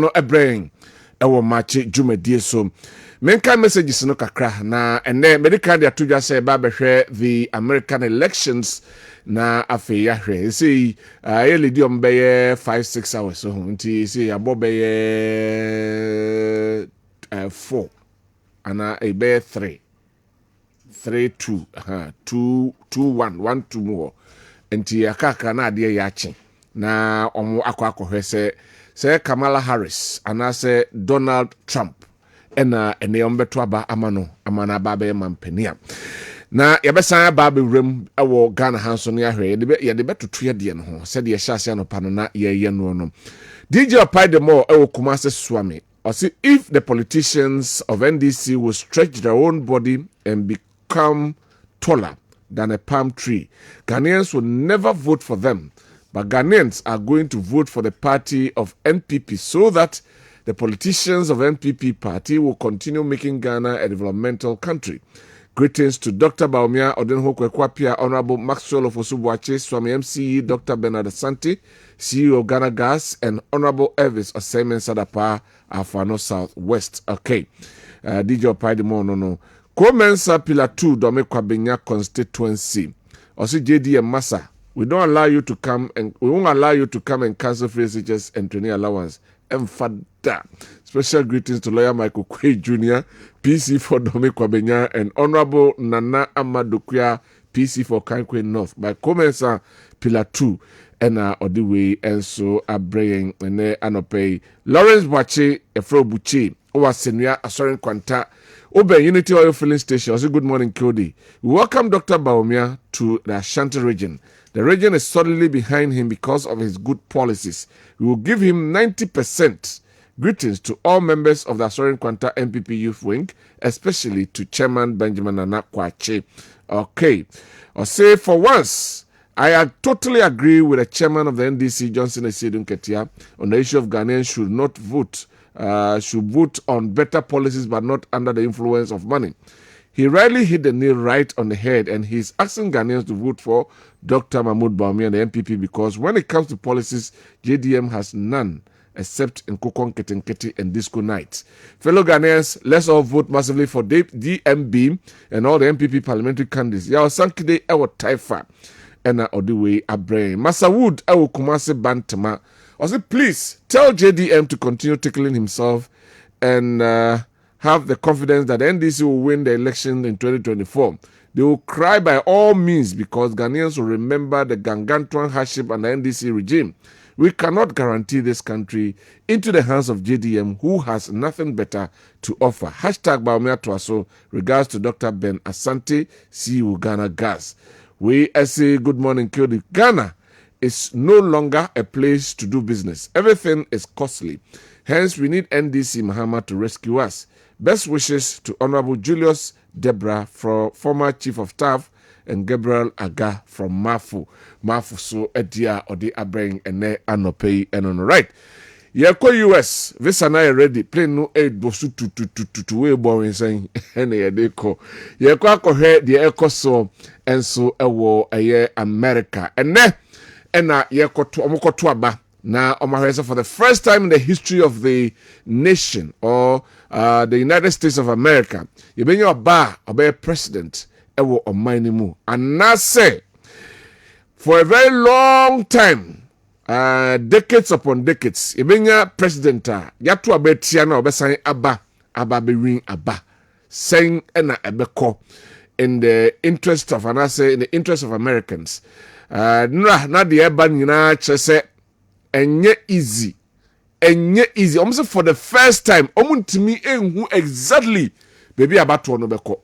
no ebrain ewo Maakye dwumadie so menka messages no kakra na ene medical dia to just say ba behwe the American elections na afi ya hwe see elidi ombeye 5-6 hours so nti see abobeye 4 ana ebe 3-2 2-1 1-2 more nti akaka na ade ya chi na omo akwa se Kamala Harris ana se Donald Trump ena ene ombeto aba amana babe mampenia na yebesa babe wrem ewo Ghana hanso ne ahwe yede betoto yede no ho se de yehyaase no pa no na ye no DJ Paidemo ewo Kumase Swami or see if the politicians of NDC will stretch their own body and become taller than a palm tree, Ghanaians will never vote for them. But Ghanaians are going to vote for the party of NPP so that the politicians of NPP party will continue making Ghana a developmental country. Greetings to Dr. Baumia Odenho Kwekwapia, Honorable Maxwell of Osubuache, Swami MCE, Dr. Bernard Asante, CEO Ghana Gas, and Honorable Elvis Osemen Sadapa, Afano Southwest. Okay. DJ Paidimo no. Komensa Pillar 2, Dome Kwabena constituency. Also JDM Massa. We won't allow you to come and cancel free SHS and training allowance. And fada. Special greetings to lawyer Michael Quay Jr., PC for Dome Kwabena, and Honorable Nana Amadokuya, PC for Kankwe North. By Komensa Pillar 2, and Odiwe, and so Abraying, and Anope. Lawrence Wache, Efro Buchi, Owa Senua, Asorin Kwanta, Obe Unity Oil Filling Station. Also, good morning, Kodi. We welcome Dr. Baumia to the Ashanti region. The region is solidly behind him because of his good policies. We will give him 90%. Greetings to all members of the Asorin Kwanta MPP Youth Wing, especially to Chairman Benjamin Dankwah. Okay. Or say for once, I totally agree with the chairman of the NDC, Johnson Esidun Ketia, on the issue of Ghanaians should vote on better policies but not under the influence of money. He rarely hit the nail right on the head, and he's asking Ghanaians to vote for Dr. Mahmoud Baumia and the MPP because when it comes to policies, JDM has none except in Kokon Ketenketi and Disco Night. Fellow Ghanaians, let's all vote massively for DMB and all the MPP parliamentary candidates. Yao Sankide Ewo Taifa and Odiwe Abraham. Massa Wood Ewo Kumase Bantama. Also, please tell JDM to continue tickling himself and have the confidence that the NDC will win the election in 2024. They will cry by all means because Ghanaians will remember the gargantuan hardship and the NDC regime. We cannot guarantee this country into the hands of JDM, who has nothing better to offer. Hashtag Baumia Twaso. Regards to Dr. Ben Asante, CEO Ghana Gas. We say good morning, Kyodi. Ghana is no longer a place to do business. Everything is costly. Hence, we need NDC Mahama to rescue us. Best wishes to Honorable Julius Debra, former Chief of Staff, and Gabriel Aga from Mafu. Mafu so edia odi abreng ene anopei enono. Right. Yeko US, visa na ready. Plane no aid bosu to we boring saying ene yedeko. Yeko akohe the eko so enso ewo eye America. Ene yeko to omokoto aba. Now, for the first time in the history of the nation or the United States of America, you bring your bar or president, ewo omainimu. And now say, for a very long time, decades upon decades, you bring your president, yatu abe tiana obe saying aba be ring aba, saying ena ebeko in the interest of, and I say in the interest of Americans. Na the eba nina chese. Enye easy. Almost for the first time, omuntimi enhu exactly baby about to beko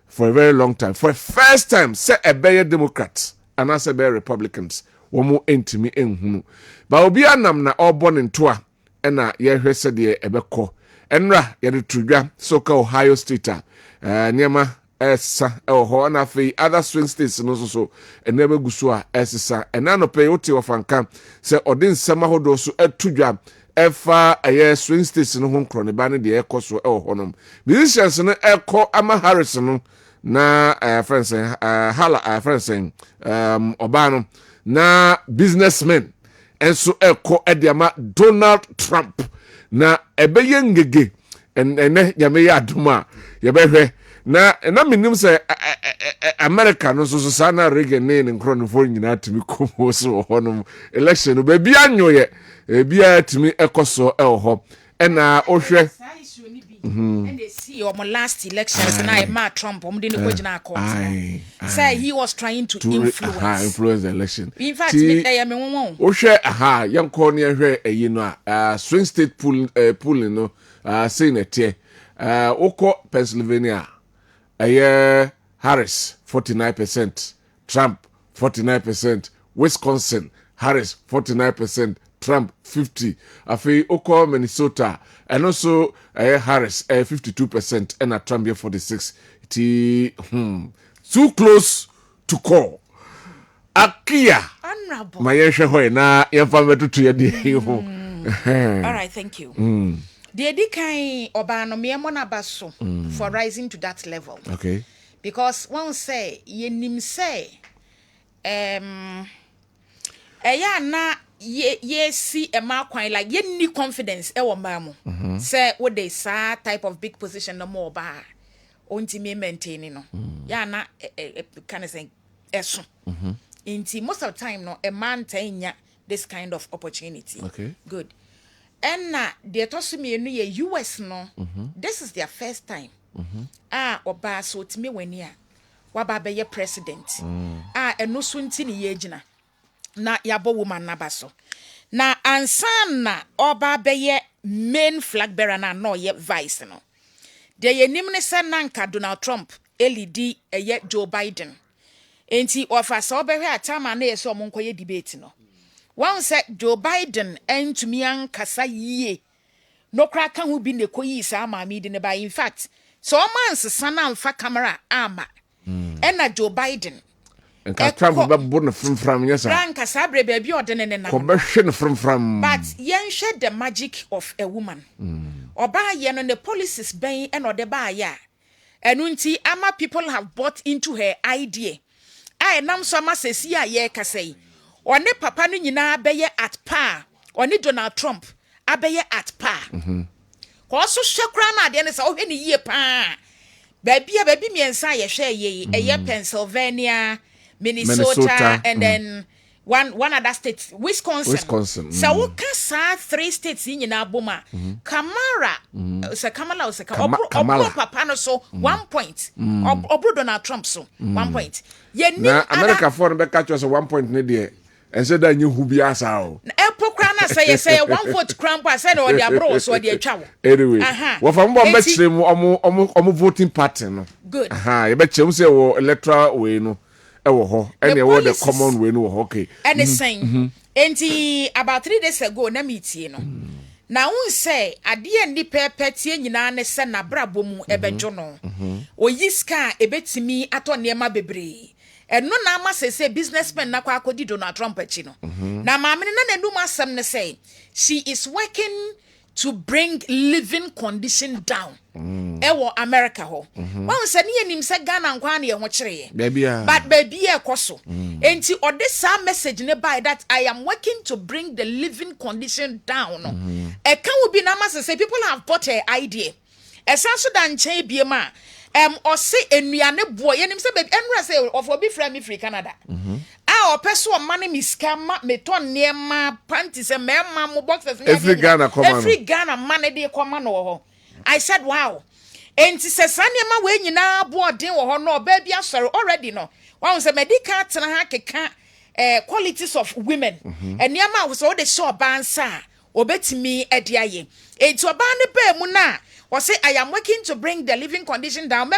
for a very long time. For the first time, say a bear Democrats and I say bear Republicans. Womu entimi enhu. Ba obi anam na all born in toa ena ye hwese de ebeko. Enra ye de trudwa soka Ohio State. Nyema esa ho na fe other swing states no so enebe guso a esesa enano pay oti ofanka se odin sema hodo so etudwa efa aye swing states no ho nkro ne ba ne de ekoso honom musicians no eko ama Harris no na friends hala friends obano na businessmen enso eko ediama Donald Trump na ebeye ngege ene nyame ya adoma yebehwe na menim say America no so sana Reagan ne nkronfo nyina atimi komo so honom election no ba bia nyoye bia atimi ekoso ho ena ohwe and they see on last elections na Trump didn't go to court. Say he was trying to influence the election. In fact, ohwe yanko ne hwe eyi no swing state pool no say netie oko Pennsylvania Harris 49%, Trump 49%, Wisconsin Harris 49%, Trump 50%. Afi oko Minnesota and also Harris 52% and Trump 46%. Too close to call. Akia. Honorable. My yeshe na yefame to ye ho. All right, thank you. The edikai obano miemona baso for rising to that level. Okay. Because one say yenim say na ye see a Maakye like ye need confidence e wo mamu. Say what they say type of big position no more ba onti me maintain no. Ya na kind of saying eso. Inti most of the time no a man tanya this kind of opportunity. Okay. Good. And they told me in the US no. This is their first time. Oba so to me when ya waba be ye president. And no swinti ni yejina. Na yabo woman nabaso. Na ansana oba be ye main flag bearer na no ye vice no. De ye nimne se nanka Donald Trump LED ye Joe Biden. Enti ofa so be hwe atama na ye so monko ye debate no. One said Joe Biden and to me an kasa ye. No crack can who be the koyi sa ma me din by in fact. So man's son and fa camera ama. And a Joe Biden. And Trump be born from yes. Ranka sabre baby or den conversion from. But yen shed the magic of a woman. Or by yen on the policies bay and or the bar ya. And unti ama people have bought into her idea. I nam so ma se ya ye ka say. One papa no nyina beye at par. One Donald Trump abeye at par. Ko so hwekra na de ne sa ohwe ne yie pa. Baby me ensa ye hwe ye Pennsylvania, Minnesota and then one other state, Wisconsin. So we can say 3 states in nyina boma. Kamala papa no so 1 point. Obro Donald Trump so 1 point. Ye ni America for be catch us 1 point ne de. And said that you who be as how. Epokrana say 1 vote cramp said or their bros or their chow. Anyway, well, from one bet them voting pattern. Good. You bet you say electoral way no. And they were the common way no okay. And the same. And about 3 days ago, na meet no. Now we say adie ndi pepetie nyina ne se na brabo mu ebejo no. Oyiska ebetimi ato niema bebre. And no na ma say businessman na kwa akodi Donald Trump achi no. Na ma me na ndu masem ne say she is working to bring living condition down. Ewo America ho. Wan se ne nim se Ghana nkwa na ye ho kire. But baby e koso. Enti odisa message ne by that I am working to bring the living condition down. E kan will be na ma say people have bought her idea. Esanso dan chen bie ma or say enuane boy yenim say baby enra say of obi frame me free Canada. O person money me scam me ton niema panties and me mo boxes every Ghana money dey come no. I said wow. Enti se saniema we nyina boarding wo ho no baby asori already no. One say medical tena ha keka qualities of women. And niema wo so dey show bansa obetimi ede aye. Enti oba ne ba mu na or say I am working to bring the living condition down.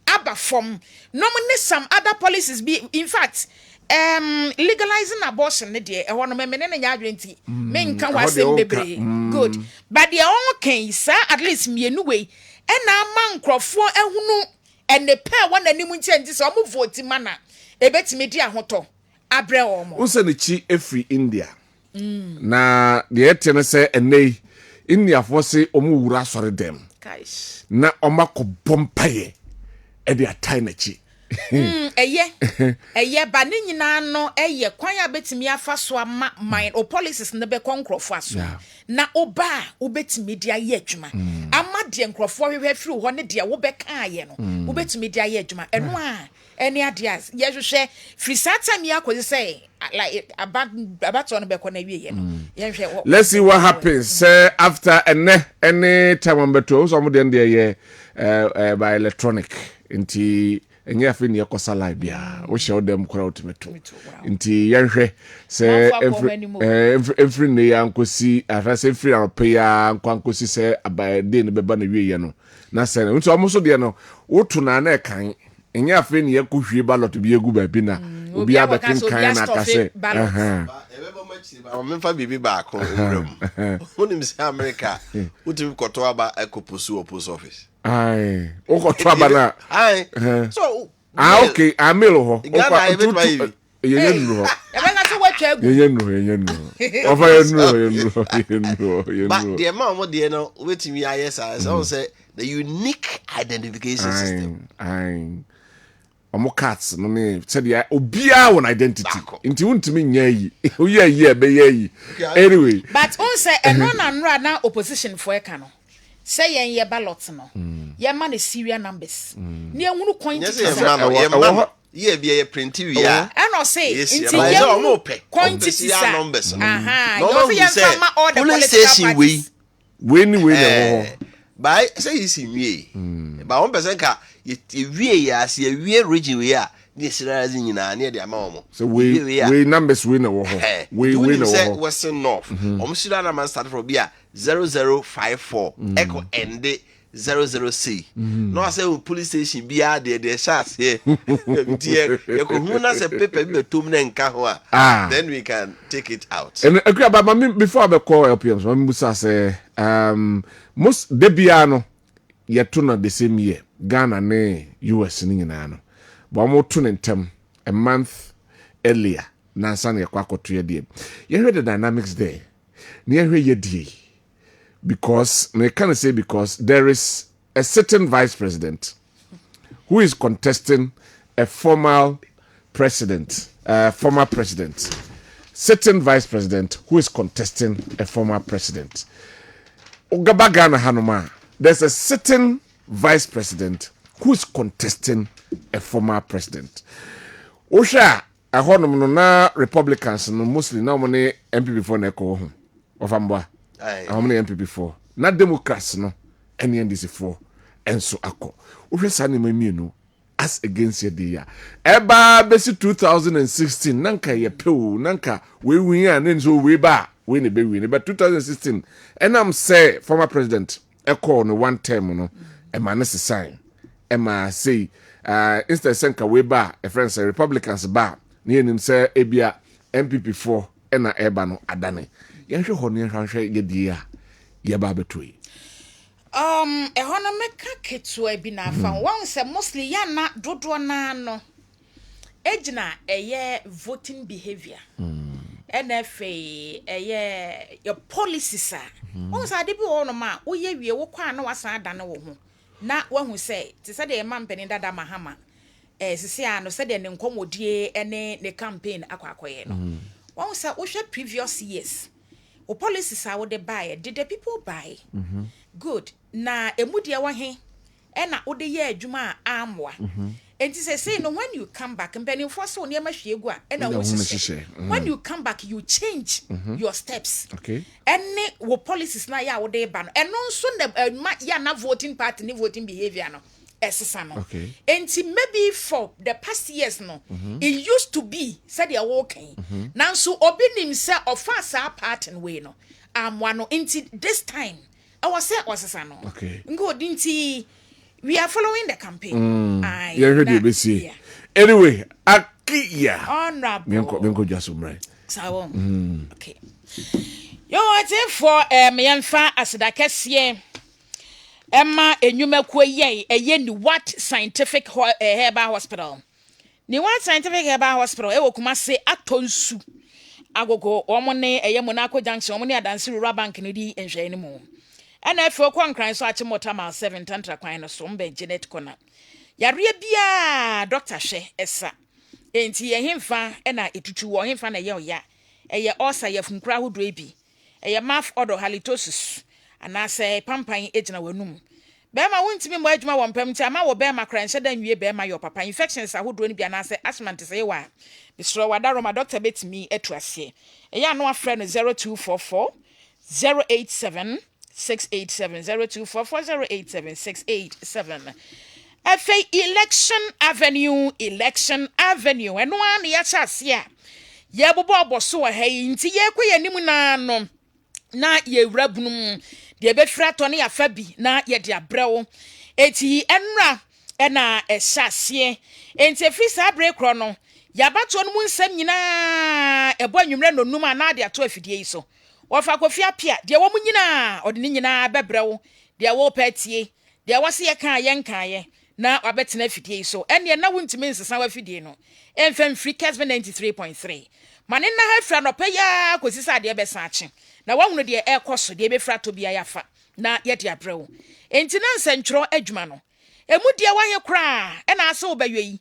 Aba from normally some other policies be in fact legalizing abortion ne de e wono me ne nya adwenti me nka wasem bebre good but the all can say at least me anyway e na man krofo ehunu and the pair one anim nti so mo vote mana e betimi di ahoto abre omo unse ne chi every India na de etene say enei India for say omo wura sore dem guys na omakọ bompaye e de atai na chi eye ba ne nyina no eye kwan a betimi afa so ama mind o policies ne be konkrofo aso na oba obetimi dia ye adwuma ama de nkrofo hwehwe firi ho ne de wo be kaaye no obetimi dia ye adwuma eno a eni adias ye hwehwe firi satam ya kozi say like about on be kona wie ye no ye hwehwe. Let's see what happens after any time on beto so mo de ye by electronic nti enye afi ne yakosa live bia wo hye odem kora ultimate nti yenhwe se every ne yankosi afase every aropa yankosi se abade ne beba na wie ye no na se nti omo de no wotu na na kan enye afi ne yakohwie ballot bi egu ba bi na obi abekin kan na kase memfa bibi baako wram wonim se America wotu koto aba ekoposu o post office ai o koto aba na ai so okay amelo ho ye nru ho nga so watwa agu ye nru ofa ye nru but the amount de no wetimi ayesa so say the unique identification system omo cats no me said ya obia won identity nti wuntimi nya yi oye be yi anyway but on say eno na nra na opposition for eka no say yen ye ballot no ye ma na serial numbers ne ehunu quantity ye bia ye print wi ya and say nti ye quantity numbers no ye fama all the political parties we na by say you see me ba 1% ka ye ya se ye region we ya ni sirazi nyina na de ama omo so we numbers we na wo ho we na wo ho western north omo sira na man start from bia 0054 echo ende 00C no say police station bia de shots here ye ko hu na se paper bi betom na nka ho then we can take it out and about before I call LPM so musa say most debia no ye to na the same year Ghana ne US ni nyina no but mo to ntem a month earlier na san ye kwakoto ye die ye heard the dynamics there ne ye hwe ye die because they can say because there is a certain vice president who is contesting a former president, certain vice president who is contesting a former president. Ogabagana Hanuma, there's a certain vice president who is contesting a former president. Osha, a honor na Republicans no mostly now money MP before neko of Ambwa. How many MP before? Not Democrats, no. Any NDC4. And so ako. Uwe sani memienu as against your dear. Eba besi 2016. Nanka ye pew. Nanka we win and then so we ba. We ne be win. But 2016. And I'm say former president. Eko no one term no. Ema nesi sign. Ema say. Instead senka we ba. A friend say Republicans ba. Ni him say ebia MPP4. Ena eba no adane. Yanhwe ho ne hwanhwe ye dia ye ba betoi ehona meka ketu abi na fa won say mostly ya na dodo na no ejina eye voting behavior NFA eye your policies won say ade bi wo no ma wo ye wie wo kwa na wasan adane wo ho na wahu say ti say de mampeni dada mahama sisi ano say de ne nkomodie ene ne campaign akwakoye no won say wo hwe previous years o policies are what they buy. Did the people buy? Good. Na emudia wahe. Ena ode ye adwuma amwa. And say no when you come back and penny for so near mashegwa and when you come back you change your steps. Okay. Any wo policies na ya wo dey ban. And also the ya na voting party ni voting behavior no. Okay. And maybe for the past years no, it used to be said they are walking. Now so obi himself of fast part and way no. One into this time. I was say no. Okay. Good into we are following the campaign. You ready to see. Anyway, Akia. Honorable. Bianco just right. So okay. You want it for me yemfa asida kese. Emma enyumakwe ye ni what scientific herbal hospital. Ni what scientific herbal hospital e wokuma se atonsu agogo omone Monarco Junction omone adansi rural bank ni di enhwe ni mu. Ana efe okwankran so achimota mal 7 tantra kwan no so mbe Janet Kona. yare bia doctor hwe esa enti ye hemfa na etutu wo hemfa na ye oya eye osa ye funkura hodo ebi eye mouth odor halitosis anase pampan ejina wanum bema wontimi mo adwuma wo mpam ti ama wo bema kran hye da nwie bema yo papa infections ahodo ni bia anase asthma ntese ye wa bisro wada roma doctor betimi etuase eye ano afre no 0244 087 687 0244 087 687 Efe election avenue eno an ya chase a ye bobo oboso wa ha nti ye kwe nim na no na ye wrabunum de be fra to ne ya fa bi na ye de abrewo eti enra na ehase enti efri sa break ro no ya bato no mu nsam nyina ebo anwumre no num ana de ato afidie yi so wo fa kofi apia de wo mu nyina ode ne nyina bebrewo de wo patie de wo se ye kan ye nkan ye na wabetena fidie so ene na wontimi nsesa wa fidie no emfam free Kessben 93.3 mane na ha fra no paya kosisa de be saache na wahunu de ekoso de be fra to bia yafa na ye de abrewo enti na nsentro adwuma no emu de wahye kra ena ase obayi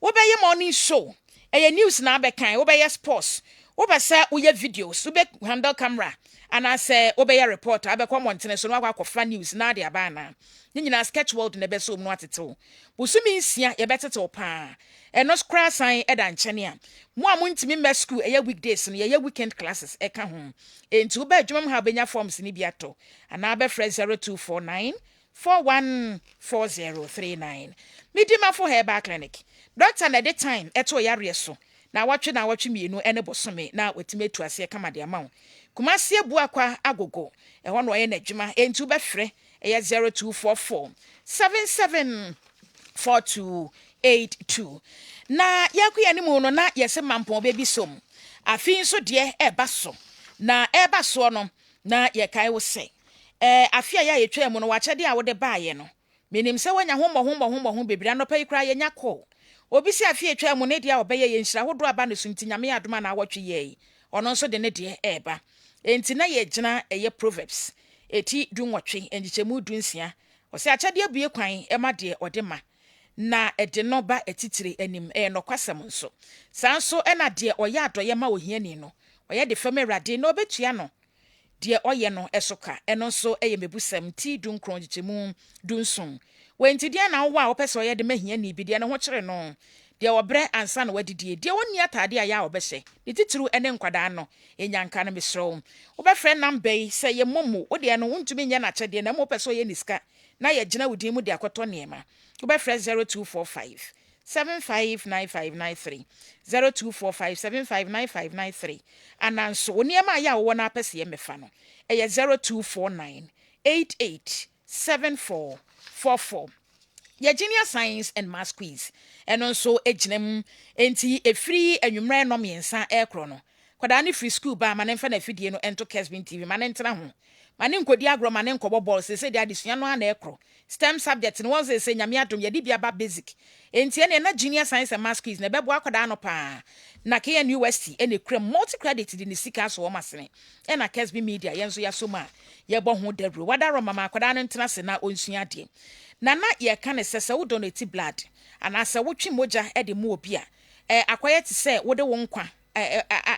wobaye morning show eye news na abekan wobaye sports wobasa uye videos ube handle camera ana se obeya reporter abekọ montene so no akwa news na de abana nyina sketch world na beso no atetew busumi nsia ye betetew pa eno scra sign eda nchene a mo amuntimi me school eye weekdays no ye weekend classes eka ho enti uba adwuma ha benya forms ni biato ana be fresh 0249 414039 midima for herbal clinic doctor na the time eto yare so na watwe mienu ene bosome na wetime tu ase kama de amawo kumase abu akwa agogo eho no ye na adwuma enti be frɛ eye 0244 774282 na yakuya ni mu no na yese mampon be bi som afi so de eba so na eba so no na ye kai wo se afia ya yetwa mu no wachede a wo de baaye no menim se wanya hombo bebira no pai kra ye nya call obi si afie etwa mu ne dia obeye ye nhira hodo aba no sunti nyame adoma na awotwe ye ono nso de ne de eba enti na ye gina eye proverbs eti dunwotwe enjichemu dunsia o se achade abue kwan ema de odema na ede no ba etitire anim no kwasem nso sanso ena de oye adoye ma ohiani no oye de family no betua no de oye no esoka eno nso eye mebusam ti dunkron jichemu dunsun wenti dia na wo a opese oye de mahiani bi de no ho kire no de obre ansa na wadidie de woni atade a ya obehye de titiru ene nkwada no enyanka na mesro wo be frɛ number yi sɛ ye momo wo de no wontumi nya na kyede na mo opese oye niska na ye gina wudi mu de akoto niema wo be frɛ 0245 759593 0245 759593 ananso oniema ya wo na apese ye mefa no eye 0249 887444 ya junior science and maths quiz eno nso ejinem enti efiri anwumre no miensa ekro no kwada ni free school ba mane mfa na fidie no ento Kessben TV mane ntena ho mane nkodi agro mane nkobo ball se de adesua no ana ekro STEM subject no won se nyame adom ye di bia ba basic enti ene na junior science and maths quiz na bebo akwada no pa na KN University ene kra multi credit di ni sika so wo masene ena Kessben media yenso ya soma ye bo ho debro wada ro mama akwada no ntena se na onsua de nana ye kan sese wo donate blood anase wo twi moja e de mu obi a akoye ti se wo de wo nkwa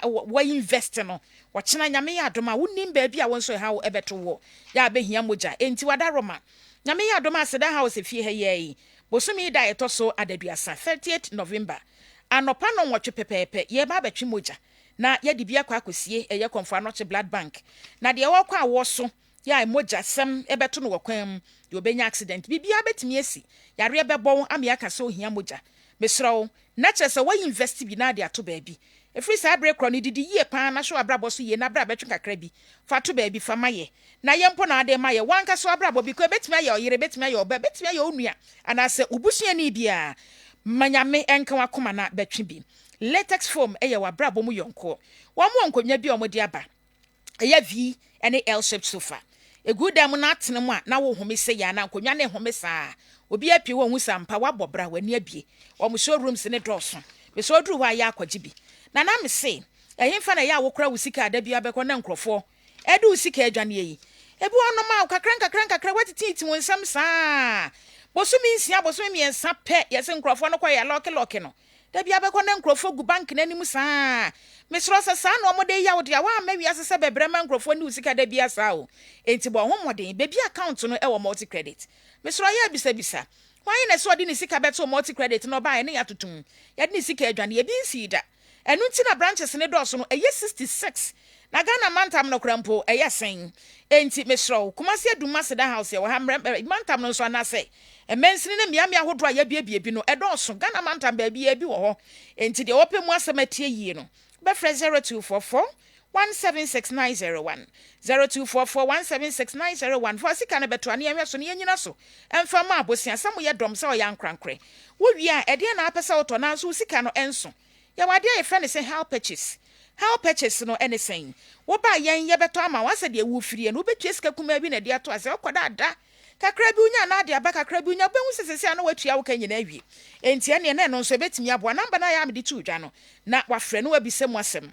wo invest no wo chena nyame ya adoma wo nim ba bi a won so ha wo ebeto wo ya behia moja enti wada roma nyame ya adoma aseda house fie he ye bosumi da etoso adaduasa 30th November anopa no nwotwe pepepe ye ba betwi moja na ye de bia kwa akosie eye konfa no che blood bank na de wo kwa wo so ya moja sem ebeto no wokwam de obenya accident bibia betimi esi yare bebo amiaka so hia moja mesro na chese wo invest bi na de ato ba bi efri sa break ro ni didi ye pa na so abrabo so ye na bra betwe kakra bi fa to ba bi fa maye na ye mpo na ade maye wanka so abrabo bi ko betimi aye oyere betimi aye oba betimi aye onua anase ubusua ni bia manyame enka wakoma na betwe bi latex foam eye wa brabo mu yonko wo mo onkonya bi omodi aba eye V ene L shaped sofa egudam na atene mu a na wo home se ya na nkonwa na home saa obi apie wo hu sampa wabobra wani abie wo mo showrooms ne doso be so duru wa ya akwaji bi na me se ehimfa na ya wo kra wusika ada bia bekọ na nkrofo edu usika adwane yi ebi ono ma kakran watiti won sam saa bosumi nsia bosumi miensa pe yese nkrofo no kwa ya lock no da bia be na nkrofo gu bank na nim saa mesro sa na omode ya wo dia wa ma wiase se bebrema nkrofo ni usika da bia saa o enti bo ho moden be bia account no e wo multi credit mesro ya bisa why na so di ni sika beto multi credit no ba ne ya tutum ya di ni sika adwane ye bi nsi da enu nti na branches ne doso no eye 66 na Ghana mantam no krampo eye sen enti mesro Kumasi Aduma Seda house ya wa ha mantam no so anase emensini ne miamia hodo ya biebie no edoso Ghana mantam ba bi wo ho enti de ope mu asematie yie no be fre 0244 176901 0244176901 for sika na beto ane enwe so ne nyina so emfa ma abosia samu ye dom se o ya nkrankre wo wi a ede na apesa oto na so sika no enso ya wade e friend say how purchase no anything wo ba yen ye beto ama wase de wu firi no betua sika kuma bi na de ato ase okoda ada kakra bi unya na de aba kakra bi unya behu sesese ano watua wo kan nyina awie enti ene ne no so betimi abo namba na ya me de tu dwa no na wafre no wabisem asem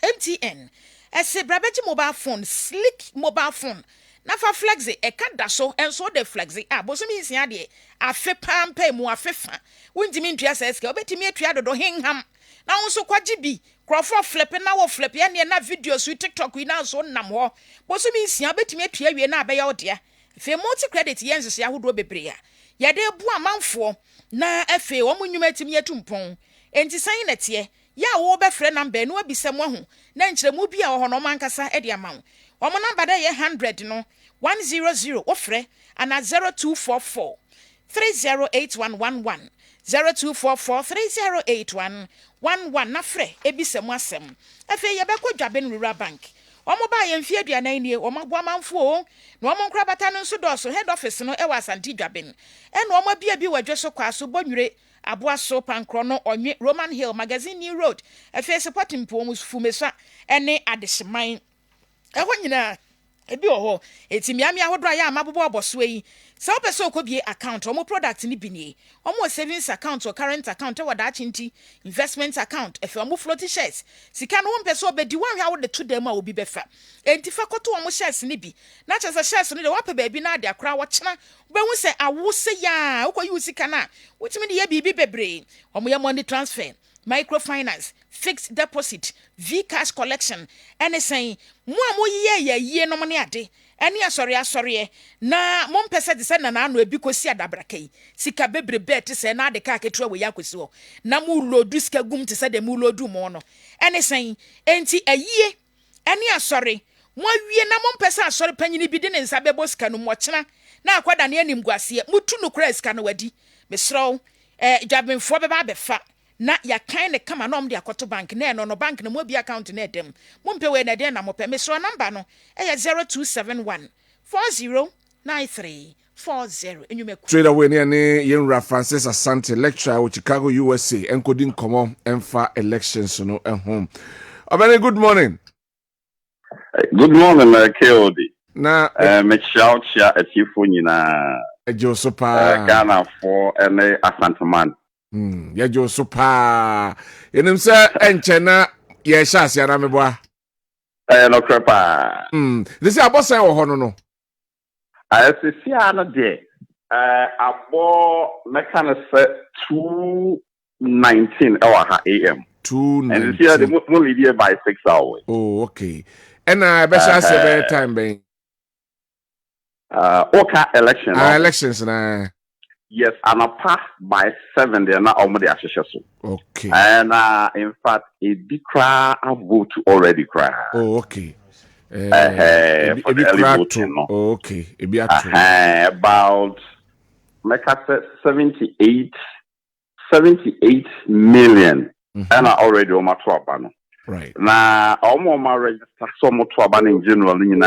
MTN ese brabeji mobile phone slick mobile phone na fa flexi e kada so enso de flexi bosumi nsia de afe pampa mu afefa wundimi ntua seske obetimi atua dodo henham na wonso kwaji bi crofo flip na wo flip ya ne na videos with TikTok wi na so nam ho bosumi nsia betimi atua wie na abeya odia fe multi credit yenso ya hodo bebre ya de bu amanfo na afe wo munwuma timi yatumpon enti san na tie ya wo be frɛ number no abisɛm ahu na nkyerɛmu bi a wo no mankasa e de amawo wo mo number da ye 100 no 100 wo frɛ ana 0244 308111 0244 308111 na frɛ ebisɛm asɛm afi ye be kɔ Dwaben Rural Bank wo mo ba ye mfie aduanan nie wo mo bo amanfo o na wo mo nkra bata no nso dɔso head office no e wa Asante Dwaben e na wo mo bia bi wadwe so kwaso bonwure Abua so pankro no onye Roman Hill Magazine New Road afi supporting pom fumesa ene adehyeman eho nyina ebi oho etimiamia hodo ya amabobo oboso yi se opese okobie account omo product ni binie omo savings account or current account e wada chinti investment account efi omo floating shares sika no ompese obedi wan hwa wo de to dem a obi befa enti fa koto omo shares ni bi na chese shares ni de wape baabi na ade akra wo chena behu se awo se ya ukoyi usika na wotimi de ye bibi bebre omo ye money transfer microfinance fixed deposit V-cash collection anything mo ye no money ade eni asori na mo mpese de se na na anu ebi kosi adabrakai sika bebre bet se na ade ka ketewa we yakosi ho na mo lodu sika gum te se de mo lodu mo no anything enti ayie eni asori mo awie na mo mpese asori panyini bi de ne nsa bebo sika no mo kyena na akwada ne anim guase mutu no kra sika no wadi mesro Dwabenfo beba befa na ya kind kama no mde akoto bank na no bank na mo bi account na edem mo mpewe na de na mo pe mesro number no 0271 409340 enyume straight away ne Yenra Francis Asante lecturer with Chicago USA encoding common enfa elections no home. Abane, good morning. Good morning, KOD. Na me shout ya atifu nyina ejo sopa Ghana for ene Asanteman. Ya jo sopa yenim se enche na ye hyase ara meboa No crepa this abosan wo hono no asisia no de abo mechanic 2:19 ha AM 2:19 and this year the mo leave here by 6 hours. Oh, okay. And I be sure say time ben Oka election elections na. Yes, and a pass by 7 they are not almost the. Okay. And in fact, a big cry vote already cry. Oh, okay. For the early voting, no. Oh, okay. About make us 78 million. And I already on my twabano. Right. Now, almost register some twabano in general in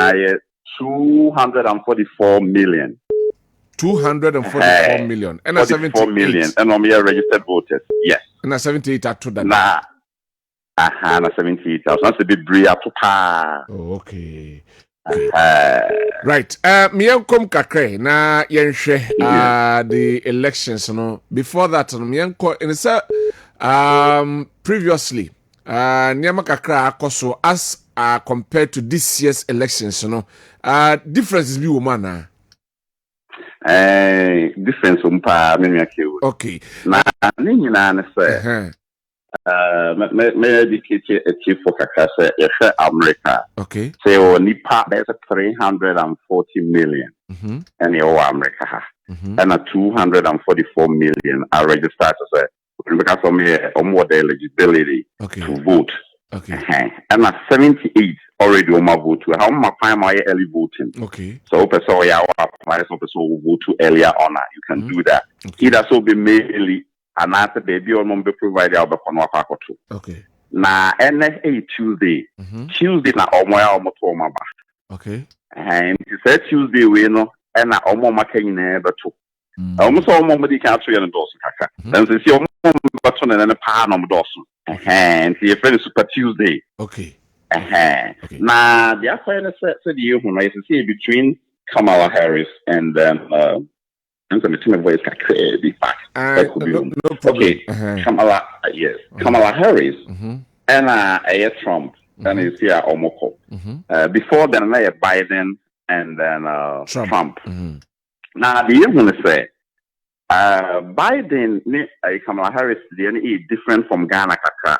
244 million. 244 million and 74 million and on your registered voters. Yes. And 78 at to that. Na 78,000. That's a bit bria to pa. Oh, okay. Right. Me kom kakre na yenhwe the elections no. Before that me enko in previously nyama kakra akoso as compared to this year's elections no. Differences bi wo mana. Difference umpa me Okay. na ne nyina ne say me educate a chief for kakase yehwe America. Okay. Say o nipa there's 340 million. And you America ha. And 244 million are registered as because of me more the eligibility to vote. Okay. And 78 already on my vote. How much time I early voting? Okay. So person ya apply so person will vote to earlier on. You can do that. Either so be mainly and after baby or mom be provided out on to. Okay. Na NSA Tuesday. Tuesday na omoya omoto omaba. Okay. And it said Tuesday we no and na omo maka nyina beto. Almost all mom di can to your endorse kaka. Then say your mom beto na na pa na endorse. And see a friend Super Tuesday. Okay. Now the affair said you who is see between Kamala Harris and and some team voice be back. No okay. Kamala yes. Kamala Harris and Trump and it's here Omoko. Before then Biden and then Trump. Now the you want to say Biden Kamala Harris is different from Ghana kaka.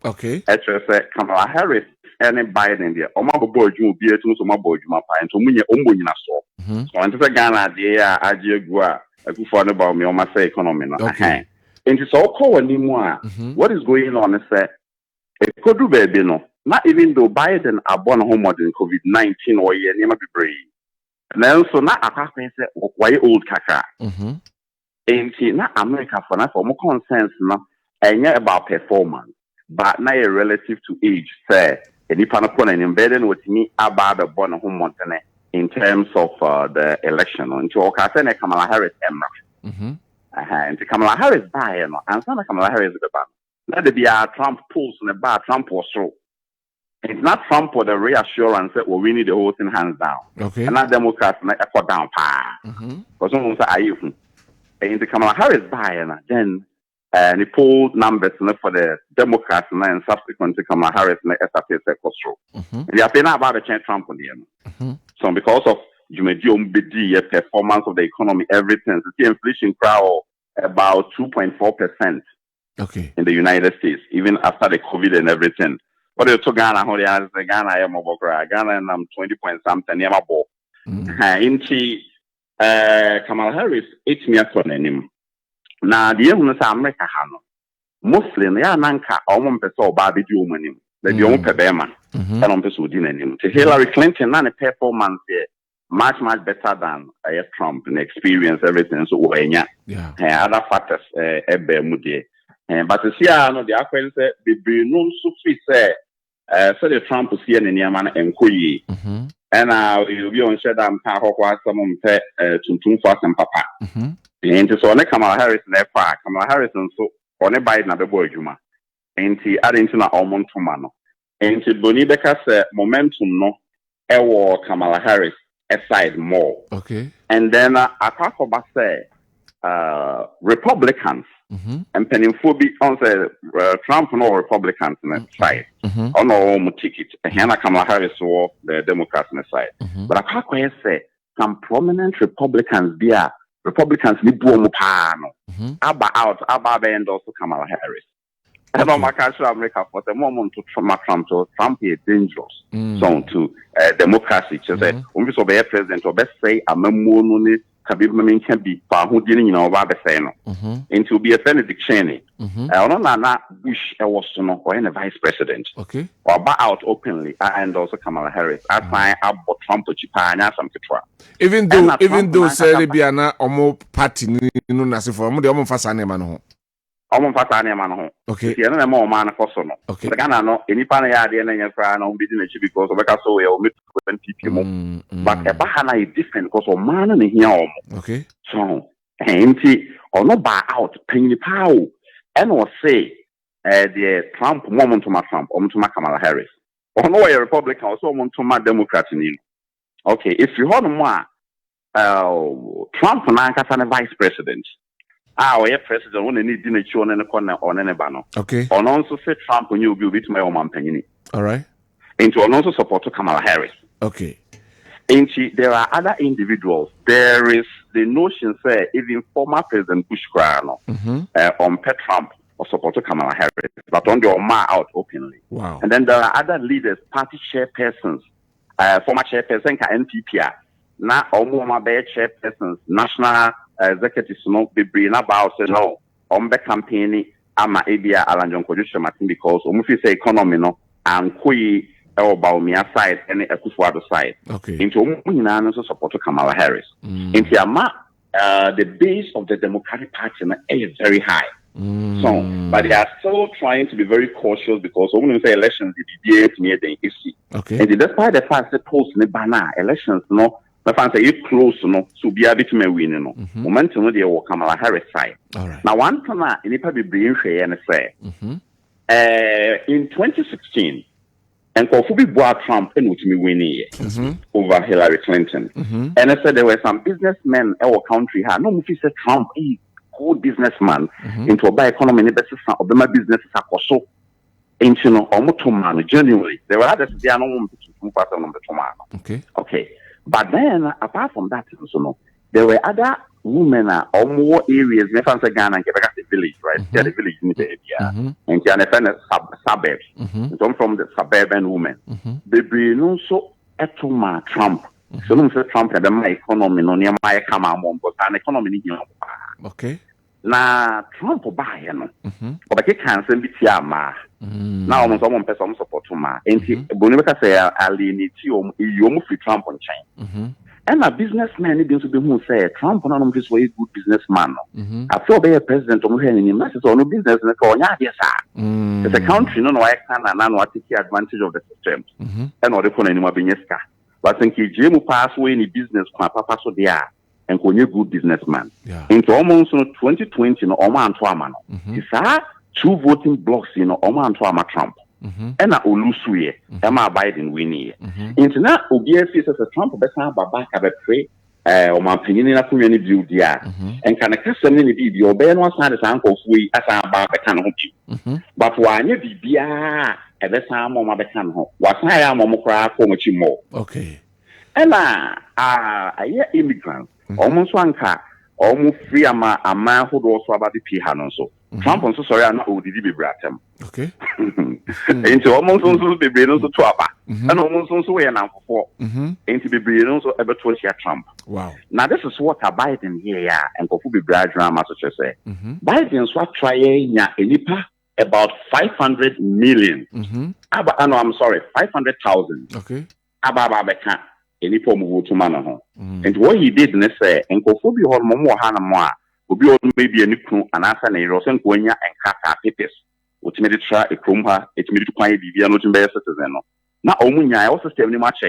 Okay. Actually say Kamala Harris and Biden there. Omabo boy you be to so mabo you pa and to munye ombo nyina so. So ante say Ghana there aje gua akufo ne ba me o ma say economy no. Okay. Enti so call ni mu a what is going on is say e kodu baby no. Not even though Biden abon home in COVID-19 or ye nema be brave. Now so na akakwen say why old kaka. Enti na America for na for more concerns no enya about performance but na a relative to age say any panopon and embedded with me about the born home montane in terms of the election until okase na Kamala Harris emra and Kamala Harris buy no and na Kamala Harris be ba na de bia Trump polls na ba Trump was so it's not Trump for the reassurance that we need the whole thing hands down okay and not Democrats na echo down pa because someone say ayu and the Kamala Harris buy then the poll numbers for the Democrats and subsequently Kamala Harris and SFS echo and they are paying about the change Trump on the end. So because of BD performance of the economy, everything, the inflation crowd about 2.4% in the United States, even after the COVID and everything. But it's to Ghana, how they are Ghana, I am Ghana and I'm 20 point something, I'm about. Kamala Harris, 8 years on him. Now, the young America, Muslim, ya nanka, almost so bad, the woman, the young Kwabena, and on the him. Hillary Clinton, none of performance much better than Trump and experience everything. So, other factors, but to see, I know the acquaintance, the no so free say, so the Trump see an Yaman and Koyi. And you'll be on shed and Papa, some to fast and Papa. And so on Kamala Harris and Kamala Harris and so on a Biden at the boy Juma. And he adding to almond to mano. And to Bonibeka momentum no ewo Kamala Harris aside more. Okay. And then Akakoba say Republicans and Pennyphobi on the Trump no Republicans on the side. On no ticket. And Hannah Kamala Harris or the Democrats on the side. But Akakoba say some prominent Republicans there. Republicans ni buomo paano. Aba endorse Kamala Harris. I don't make sure America for the moment to Trump is dangerous. So to democracy, just say, so be president or best say a memono Kabi can be who didn't know about the same. And to be a Dick Cheney. I don't know Bush was no or any vice president. Okay. Or buy out openly and also Kamala Harris. I find out Trump to Chipana some Ketra. Even though Serbia or more party no nasi for the Omo Fasane man. Omo Fasane man. Okay. The other more man for sono. Okay. The Ghana no any pana yard and any friend on business because of a so we omit 20 people. But a Bahana is different because of man and here. Okay. So and or no buy out penny power and or say the Trump moment to my Trump or to my Kamala Harris. Or no a Republican also want to my Democrat in. Okay, if you hold more Trump and a vice president. Our president won't need dinner on any corner on any banner. Okay. On also say Trump when you be with my own penny. All right. And to also support Kamala Harris. Okay. There are other individuals. There is the notion, say, even former President Bush on Pet Trump or support Kamala Harris, but on the Omar out openly. Wow. And then there are other leaders, party chairpersons, former chairperson ka NPP, na Omoma Bay chairpersons, national executives, no, be bring about say no, Ombe campaigning, ama Abia Alanjon Kodusha Martin because Omufi say economy no, and Kui about me side and a Kufuado side. Okay. Into Omuna also support Kamala Harris. Into Ama, the base of the Democratic Party is very high. So, but they are still trying to be very cautious because when we say elections, the DBA near the issue. Okay. And despite the fact that post the banner elections, no, the fans say it close, no, so be able to win, no. Momentum, they will Kamala Harris side. All right. Now, one time, in the public brain share and say, in 2016, and Kofubi bought Trump and which me winning over Hillary Clinton. And I said there were some businessmen in our country had no movie said Trump good businessman into a buy economy in the business of the businesses are so ancient or motomano genuinely. There were others they are no one to pass on the tomato. Okay. But then apart from that, there were other women or more areas, never say Ghana and Quebec village, right? Yeah, the village in the area. And Ghana suburbs. Some from the suburban women. They bring also etuma Trump. So no say Trump had my economy no near my come on, but an economy here. Okay. Na Trump buy no. But he can't send it here ma. Now almost someone person support to ma. And Bonimeka say alienate you free Trump on chain. And a businessman needs to be who say Trump on this way good businessman. I feel be a president of any message or no business in the corner. Yes, sir. It's a country, no, I can and I take advantage of the system. And or the corner anymore business. But I think he pass away in business, papa so they are. And when you good businessman. Into almost 2020, no, Oma and Twama. It's two voting blocks, Oma and Twama Trump. And a Olusuye, Emma Biden winning. Into now, obviously, as a Trump, better back have a pray, or my opinion in a community view, dear. And can a custom in the video, Ben was not as uncle we as our back can help you. But why you be at the time of my can home? Was I am a more for much more? Okay. And I hear immigrants. Almost one car, almost free a man who also about the Piano. So Trump on so sorry, I'm not did be bratem. Okay. Into almost also be brilliant to Twaba. And almost also way and for into be brilliant so ever to share Trump. Wow. Now this is what a Biden here and go be brad drama to say. Biden's what trying about 500 million. I'm sorry, 500,000. Okay. Ababa any form of to man. And what he did, and say, and Kofobi or Momo Hanamoa, will be maybe a new and answer a Rosen Gwenya and Kata papers, which made it try a crumha, it made it quite be a noting by a citizen. Now, Omunya, I also stay much.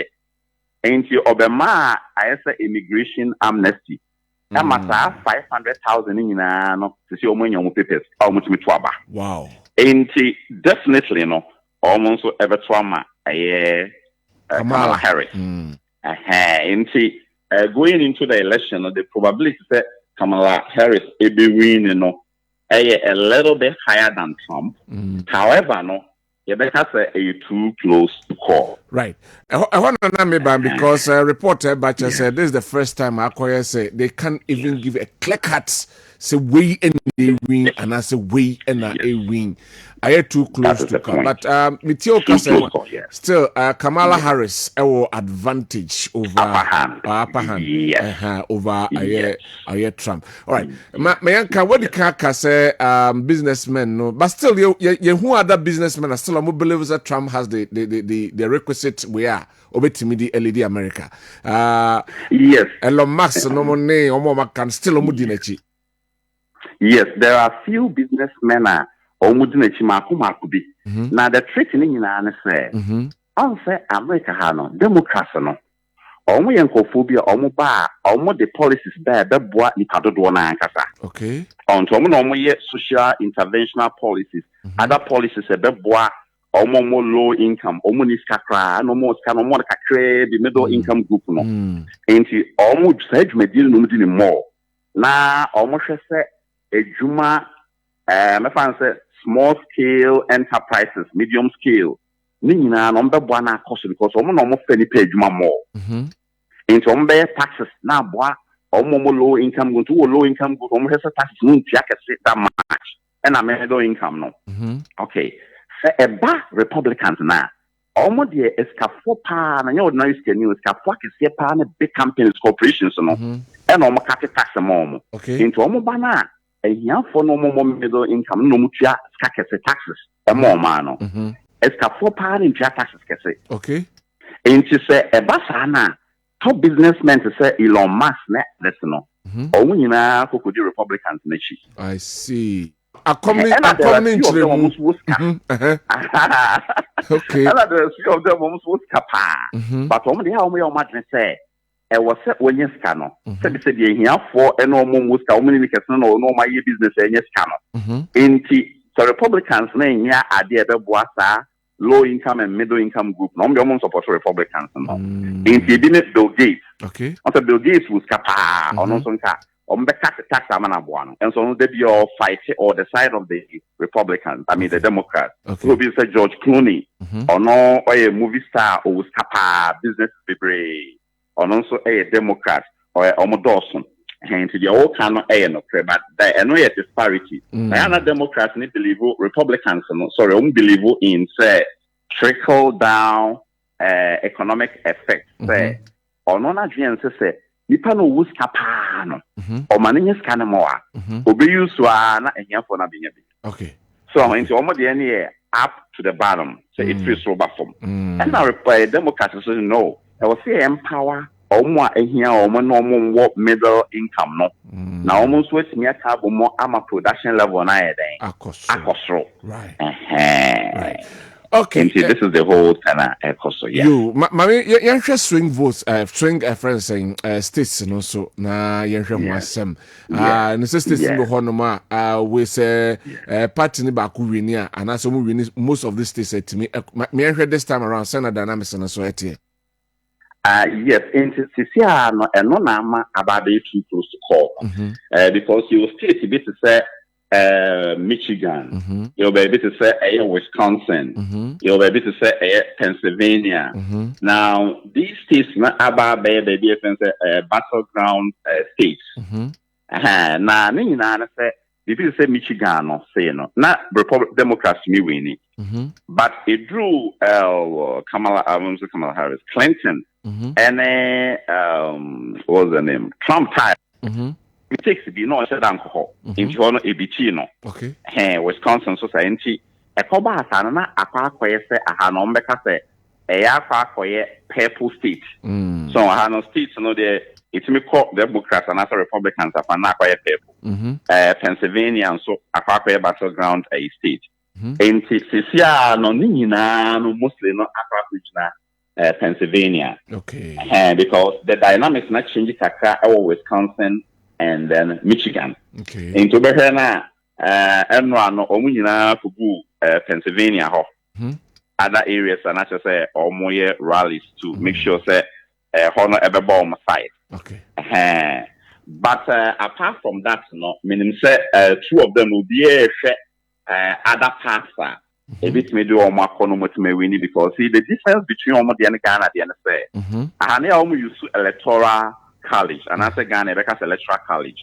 And you Obama, I say immigration amnesty. That must have 500,000 in to see Omunya papers, how much me twaba. Wow. And definitely, almost ever trauma, Kamala Harris. And going into the election, the probability that Kamala Harris will be winning, a little bit higher than Trump. However, you better say too close to call. Right. I want to know because reporter Bacha said this is the first time Maakye say they can't even give a clear cut. Say we and they win, and I say we and a win. I am too close to come. But Mitioka said still Kamala Harris our advantage over upper hand over Trump. All right. Mayanka, what the Kaka say businessmen no, but still you who other businessmen are still believe that Trump has the requisite we are obetimi the LED America. Yes. Elon Musk no money or can still omudinachi. Yes, there are few businessmen omudinachi makumakubi. Now the trick in say on say America hano Democrats no. Omo yenkophobia omo ba omo the policies there beboa nipadodo na ankasa. Okay. On to omo ye social interventional policies. Other policies beboa omo more low income, omo ni skakra, no more scan, no more kakre, the middle income group no. Enti omo sage medil no mudi ni more. Na omo say ejuma me fan say small scale enterprises, medium scale. Ni nyina no mbeboa na cost because omo no mo fani pay ejuma more. into taxes now boy almost low income go to low income go from taxes no that much and I'm middle income no. Okay. Say a bar Republicans now. Almost the escafo pa na your ordinary skin escafo kese pa na big companies corporations no and almost cut tax amount. Okay. Into almost bana a young for no more middle income no mucha taxes a more man. Escafo pa in taxes kese. Okay. Into say a basana top businessmen to say Elon Musk let's know. Or when you know who could do Republicans nechi. I see. A coming to them. Okay. And there's few of them almost was capa. But only how we imagine say it was set when you scan. Said the here for and no more how many no my business and yes scan. In the Republicans name ya idea the boasa low income and middle income group. No one support Republicans no. In the Bill Gates. Okay. After Bill Gates was capa or no son car. Tax amana and so they be all fight or the side of the Republicans. I mean the Democrats. Okay. Who be say George Clooney or no or a movie star or was capa business people or also a Democrat or a Dawson. And to the all kind of no but there no disparity. Now Democrats need believe Republicans don't believe in say trickle down economic effect. Say or no Nigerians say nipa no wus kapa no o manenye scan mo a obe use na ehia for na benya bi. Okay. So into omo de ne up to the bottom so it feels over from and now Democrats say no I will say empower omo a ehia omo no omo middle income no na omo so etimi aka bo mo ama production level na e den akosro right. Right. Okay. And this is the whole kind of so yeah. You, mommy, you swing votes, swing friends saying states, and also na you some. And the states in the Honoma, we say party ni baku winia, and as we win most of the states to me. Me heard this time around Senate dynamics and so it. Yes, in Sisia no nama about the too close to call because you will state a bit to say. Michigan, you'll be able to say Wisconsin, you'll be able to say Pennsylvania. Now, these states not about the battleground states. Now, I say, if you say Michigan or say no, not Democrats me winning, but it drew Kamala Harris, Clinton, and what was the name? Trump type. It takes to be no said alcohol. If you want a bitino, okay. Wisconsin society, a coba sana, a park where say a hanombeca say a park where purple state. So I have no states, no, it's me call Democrats and other Republicans are not quite purple. Pennsylvania and so a park where battleground a state. And Sisia no nina no mostly no a Pennsylvania. Okay. Because the dynamics not changing kaka or Wisconsin. And then Michigan. Okay. Into Behena, and run Omunina Fubu, Pennsylvania, other areas, and I just say, or more rallies to make sure that honor ever bomb side. Okay. But apart from that, no, meaning say, two of them will be other parts. A bit may do all my economic may win because see the difference between Omo and Ghana, the NSA. And they almost use electoral. College and as a Ghana because electoral college.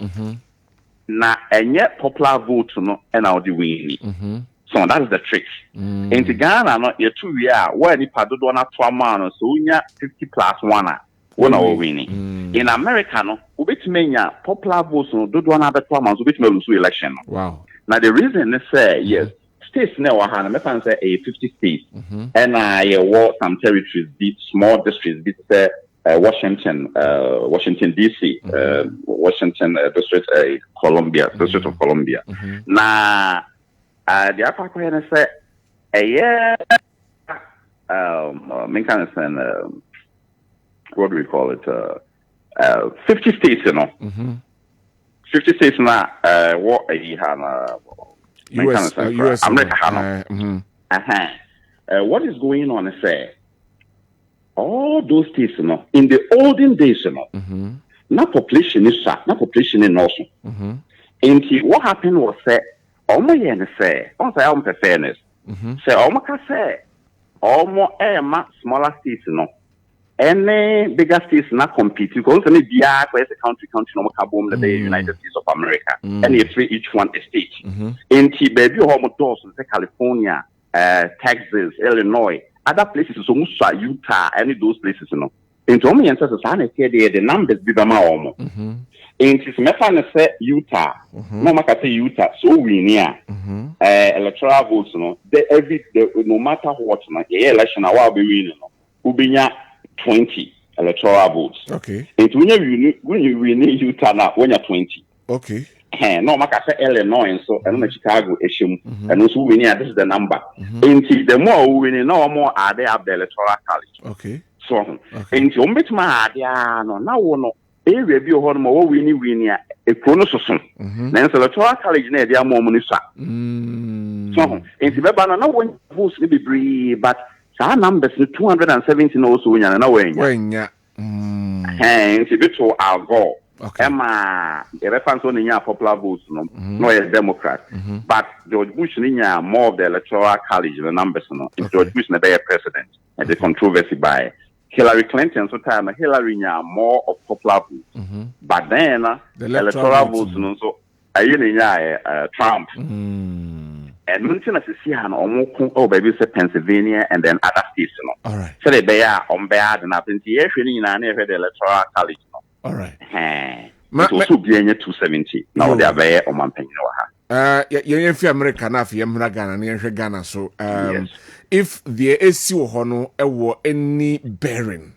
Now and yet popular vote no and I'll do winning. So that's the trick. In Ghana, no you 2 year where the pado do na 2 man so unya 50 plus 1 when are winning. In America, no ubitmenya popular votes no do na be 2 months ubitme lose election. Wow. Now the reason is say yes, states now are me fan say a 50 states and I some territories, big small districts, big say Washington, D.C., Washington District, Columbia, District of Columbia. Now, the upper question say, what do we call it? 50 states, you know. 50 states now. What U.S. America. What is going on? Say. All those states, you know, in the olden days, you know, not population is not population in also. And what happened was that almost say, almost fairness. Say almost say, almost smaller states, you know, any bigger states not compete because any BR where's a country no more the United States of America and it's each one a state. In baby home doors California, Texas, Illinois, other places so Utah, any of those places into only answers the numbers be the in his method say Utah, no matter say Utah, so we near electoral votes, no matter what, election, I will be winning, 20 electoral votes. Okay. And when you win Utah now, when you're 20. Okay. No matter say Illinois and so, and Chicago issue, and also we near this is the number. And the more we win, no more are they at the electoral college. Okay. So, and you make my idea, no, now, no. Area be on more winning a chronososon. Then the electoral college near the more so, in the banana, when votes be brave, but our numbers 270 also win and away. And it's to our goal. Emma, the reference on your popular votes, no, a Democrat, but George Bush more of the electoral college, the numbers, George Bush never a president, and the controversy by Hillary Clinton, so time Hillary more of popular votes, but then the electoral votes, so I Trump. And Mountain as see an almost baby Pennsylvania and then other states. All right. So they are on bad and up in the air in an area the electoral college. All right. It also be 270. Now they are there on Mountain. You're America, now for Ghana, near Ghana. So, if the AC Hono ever any bearing,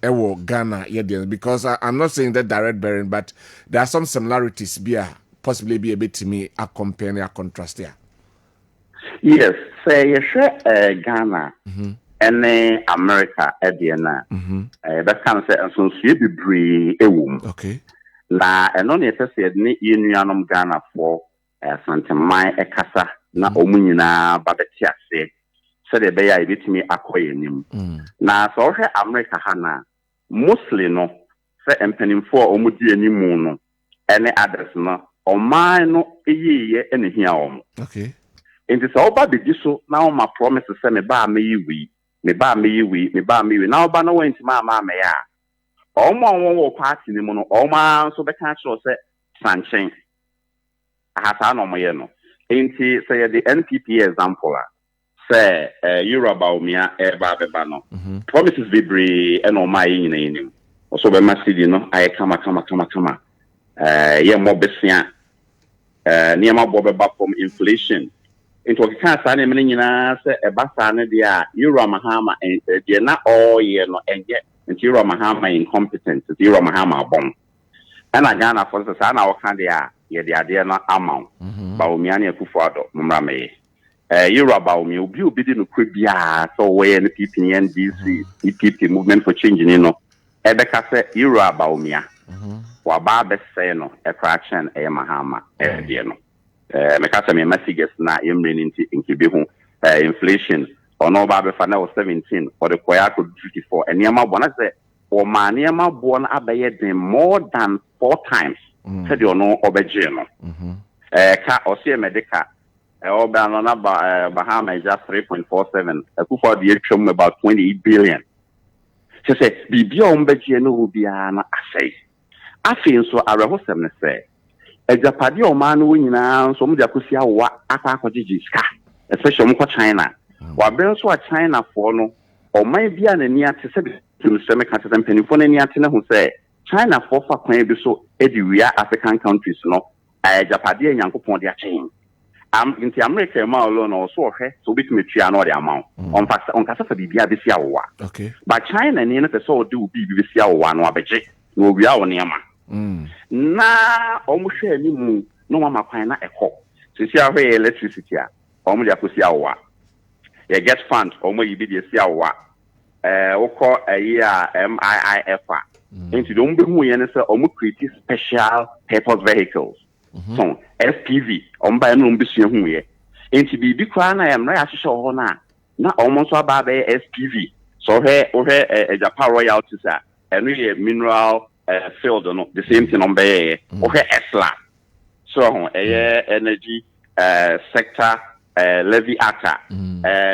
ever Ghana, because I'm not saying that direct bearing, but there are some similarities, possibly be a bit to me, a compare and a contrast here. Yes, say Ghana and America at the end. That kind of say, and so she be brave a woman. Okay. La, and only if I said, Union Ghana for Santa Mai Ekasa, na Omunina, but the Tia said, so the bay I bit me acquainting him. Now, so America Hana, mostly no, say empening for Omudi any moon, any others no, or mine no, a year any here. Okay. And it's all about the so now my promise to say me ba me we now ba no went ma me ya all my one party ni mo no all my so be can sure say sanchen ahata no mo ye no enti say the NPP example say Yoruba umia e ba be ba no promises be bree and all my yin yin so be masidi no I kama ye mo besia niema bo be ba from inflation into a can't sign him in a basana dia, Euro Mahama, and they're not all year no and yet into Euro Mahama incompetent, Euro Mahama bomb. And I Ghana for the son our candia, yet the idea not amount. Baumiani Kufado, Mumrame. Euro Baumi, you bidin Cribia, so way and the PPNDC, EPP movement for changing, Ebeka said Euro Baumia, while Barbe Seno, a fraction, a Mahama, a Diano. Mekasa me messages na yemre nti nkibe hu inflation ono ba be fa na 17 for the kwaya to 54 eniema bona se o ma niema bo na abaye den more than 4 times said you know obeje no ka osie medica oba no na Bahama is just 3.47 akufo de atwam about 28 billion so say bibia ombeje no bia na asai afin so arehosem ne say Ejapadi o man winina so mu jakusia wa aka akogigi ska especially mu ko China wa ben so a China for no o man bia na ni ate se bi semi ka tete mpanifo na ni ate na hu se China for fa kwan bi so ediwia African countries no Ejapadi enyankopon de achen inti America ma olo no so hwe so bitumi tua no de amount on kasa fa bibia bi sia wa okay but China ni na pe so de obi bi sia wa no abeje no wia wo niama na omuhwe ni mu no mama kwan na ekọ sisi ahwe electricity a omu dia kosi awa ye get fund omu yibi dia si awa wokọ ayi a MIIF a into the umbehu ye ne se omu create special purpose vehicles so SPV omba no mbesua hu ye into bibi kwa na emra ya hyehyɛ ho na omu so aba ba SPV so hwe Japan royalties a enu ye mineral field no the same thing on be okay ESLA so energy sector levy act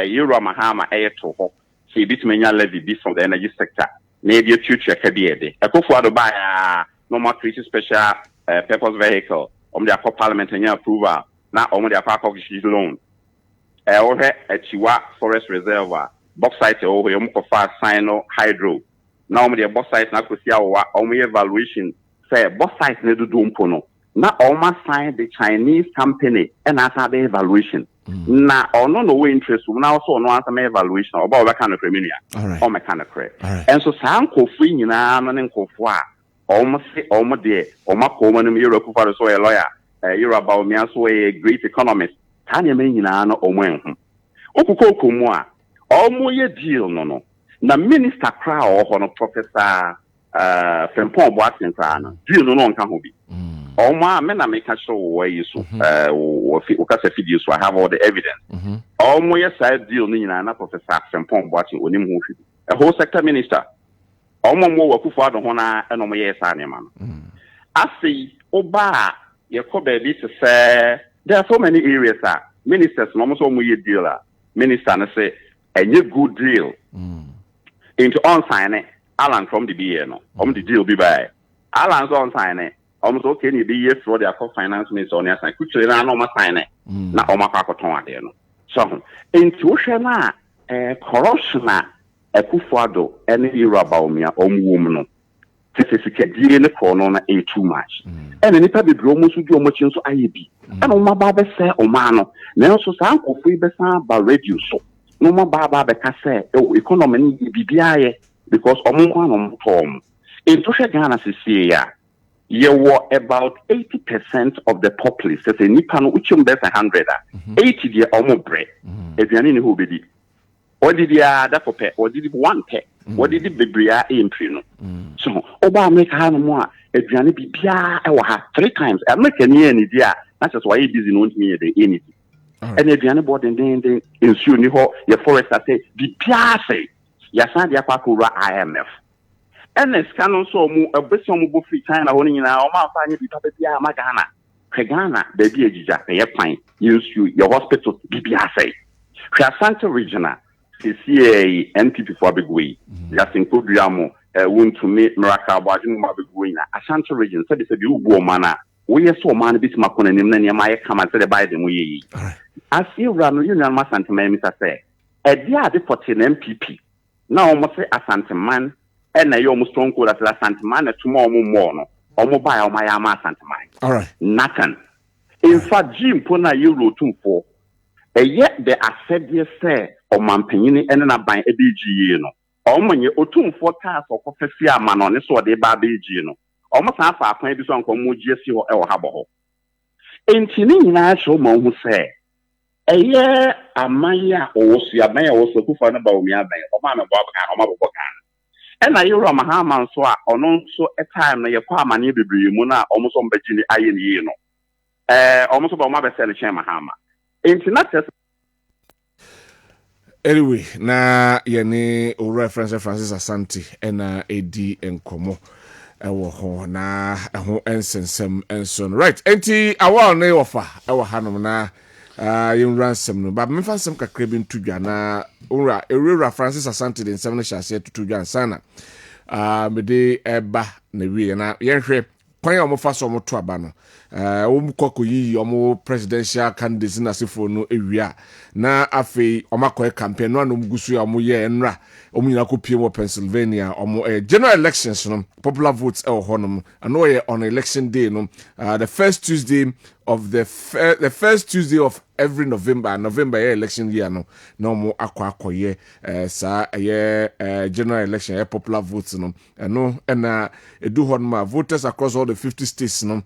Euro Mahama to ho see bit many levy be from the energy sector maybe a future cabinet. A Kufuado by normal creative special purpose vehicle, their parliament and approval, now their park of loan. Over at Chiwa Forest Reservoir, bauxite over Yomukofa Sino Hydro. Now their bauxite na kusia evaluation say bauxite ne do mpono. Na almost signed the Chinese company and answer the evaluation. Na no interest now also no answer my evaluation about what kind of criminal or mechanic credit. And so some free na and kofwa almost there or my common Europe for so a lawyer. You're about me as a great economist. Can you mean na or when? Okuko moi almost a deal no. Na minister crowd or Professor Fempon Boatin Krana. Deal no can be. Oh my men are making sure where you so videos so I have all the evidence. Oh my side deal Nina Professor Fempon Boatin when him a whole sector minister. Oh my more Kufa the Hona and oh my yes man. I see Oba Yakobe this say there are so many areas ministers almost all my dealer. Minister and say a new good deal into on sign it. Alan from the BN the deal be by Alan's on sign it. Almost okay, you be here for their finance minister on your side. Quickly, I know my sign it. Not on my carton there. So, intuition, corruption, a Kufuado, any era about me, woman. This is a DNA corner, a too much. And any type of almost would do much into IEB. And on my baba say, oh man, now so some of we besan by radio so. No more baba because oh, economy BBI because on Tom. Intuition Ghana is you were about 80% of the populace. That's a Nippon, which is 100. 80 year almost bread. If you're in who be what did you that for pet? What did you one pet? What did the baby in Prino? So, Oba make her more. If you're be Pia, I will have 3 times. I'm not any idea. That's just why he busy won't me the anything. And if you're board and then ensure your forest, I say, be Pia say, Yasan Yapakura IMF. And the scanner so a bit some free China owning in our mouth. I need to be a Magana. Kagana, baby, a pine. Use your hospital, BBSA. Santa Regional, CCA, NPP for Big Way. Just include Yamo, wound to meet Miracle, watching my big way. A Santa Region said it's a new woman. We are so man, bit Macon and Nania come and say by them. We I see Ram Union Massant Mammy say, a dear deported MPP. Now, almost say a Santa man. And I almost strong call as a Santa Man tomorrow morning, or mobile my Ama Santa Man. All right. Nothing. In fact, Jim Pona Euro 24. And yet the asset you say, or Mampini and then I buy a BG, or when you otum 4 cars or Professor Man on this or the Babigino. Almost half our point is on Comujesi or El Habo. In Tinin National Mon who say, a year a Maya or see a mayor also who found about me, or Mamma Bob and Mamma Bob. And I hear Mahama so or no so a time na your palm near the Muna almost on Virginia Iron almost about my best Mahama. Internet anyway, na yene o reference Francis Asante and AD and Komo ewo ho na ho ensensem enson right enti awa na yofa ewo hanom na yin ransom no ba me fa sem kakra bi ntudwa na ora ewura Francis Asante den sem no hyase tutudwa sana me de eba na wie na yenhwe kwan o mo fa so mo to aba no o mu kokoyi o mo presidential candidates na sefo no ewia na afei o makoe campaign no anom gusu o mo ye enra o mu nyina ko pie mo Pennsylvania o mo general elections no popular votes e honom ano ye on election day no the first Tuesday of the first Tuesday of every November election year no mo akoye sa general election popular votes no na edu honma voters across all the 50 states no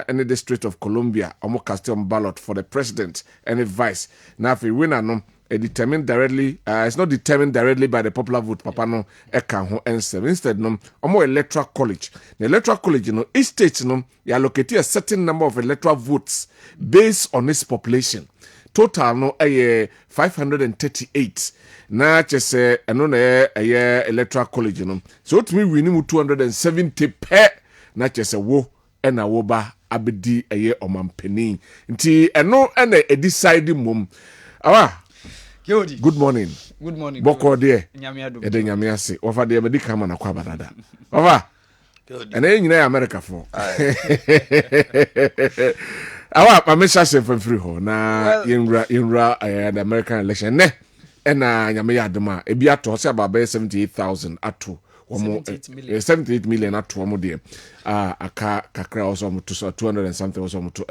any district of Columbia omo cast on ballot for the president and the vice na if winner no determined directly it's not determined directly by the popular vote papa no eka ho ensem instead no omo electoral college the electoral college no each state no you allocate a certain number of electoral votes based on its population total no 538 na chese eno na electoral college no so to me win 270 per na chese wo ena wo ba abedi omampeni nti eno ena decide mum awa Good morning. Good morning. Boko de. Nyamiado. Ede nyamiase. Ofa de be kama na Kwabena da. Ofa. And then America for. Awa amesha se free ho na inra the American election ne na nyame yadoma e bi ato se about 78,000 ato 78 million ato omo de aka kakra also to 200 and something also to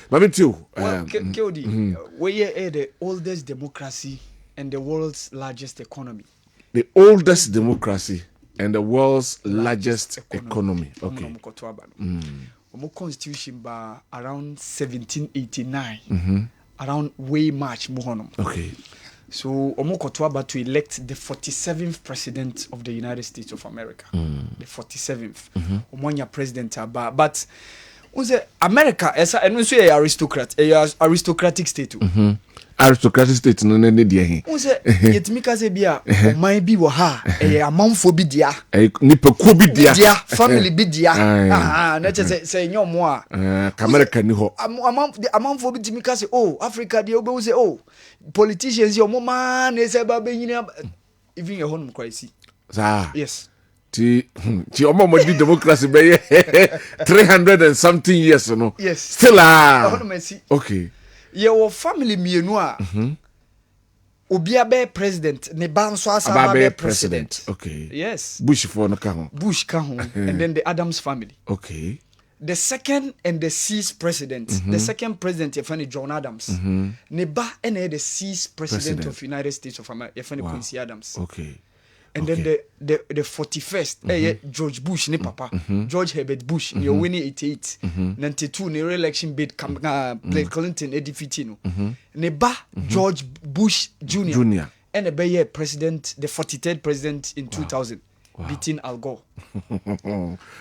mami too Kodi we are the oldest democracy and the world's largest economy. The oldest democracy and the world's largest economy. Okay. Omo constitution by around 1789. Around way March muhonom. Okay. So omo kotoaba to elect the 47th president of the United States of America. The 47th. Omonya president aba, but America esa enu so aristocrat, aristocratic state too. Aristocratic state no ne dia he. Yetimi ka se bia oman bi wo ha amanfo bi dia. Nipa ko bi dia. Family bi dia. Na che nyomo a America ni ho. Amanfo bi timi ka se Africa dia obewu se politicians yo mo man e se ba benyina even your home crisis. Yes. Ti omo mo di democracy be 300 and something years no. Yes. Still okay. Your family mienu a obia be president ne banso asaba be president. Okay. Yes. Bush for no ka ho. Bush ka ho and then the Adams family. Okay. The second and the sixth president, the second president Yefani John Adams. Ne ba ene the sixth president of United States of America Yefani Quincy Adams. Okay. And then the 41st George Bush ne papa George Herbert Bush ne winning 88 92 ne re-election bid Bill Clinton defeating no ne ba George Bush Jr. and the president the 43rd president in 2000 beating Al Gore.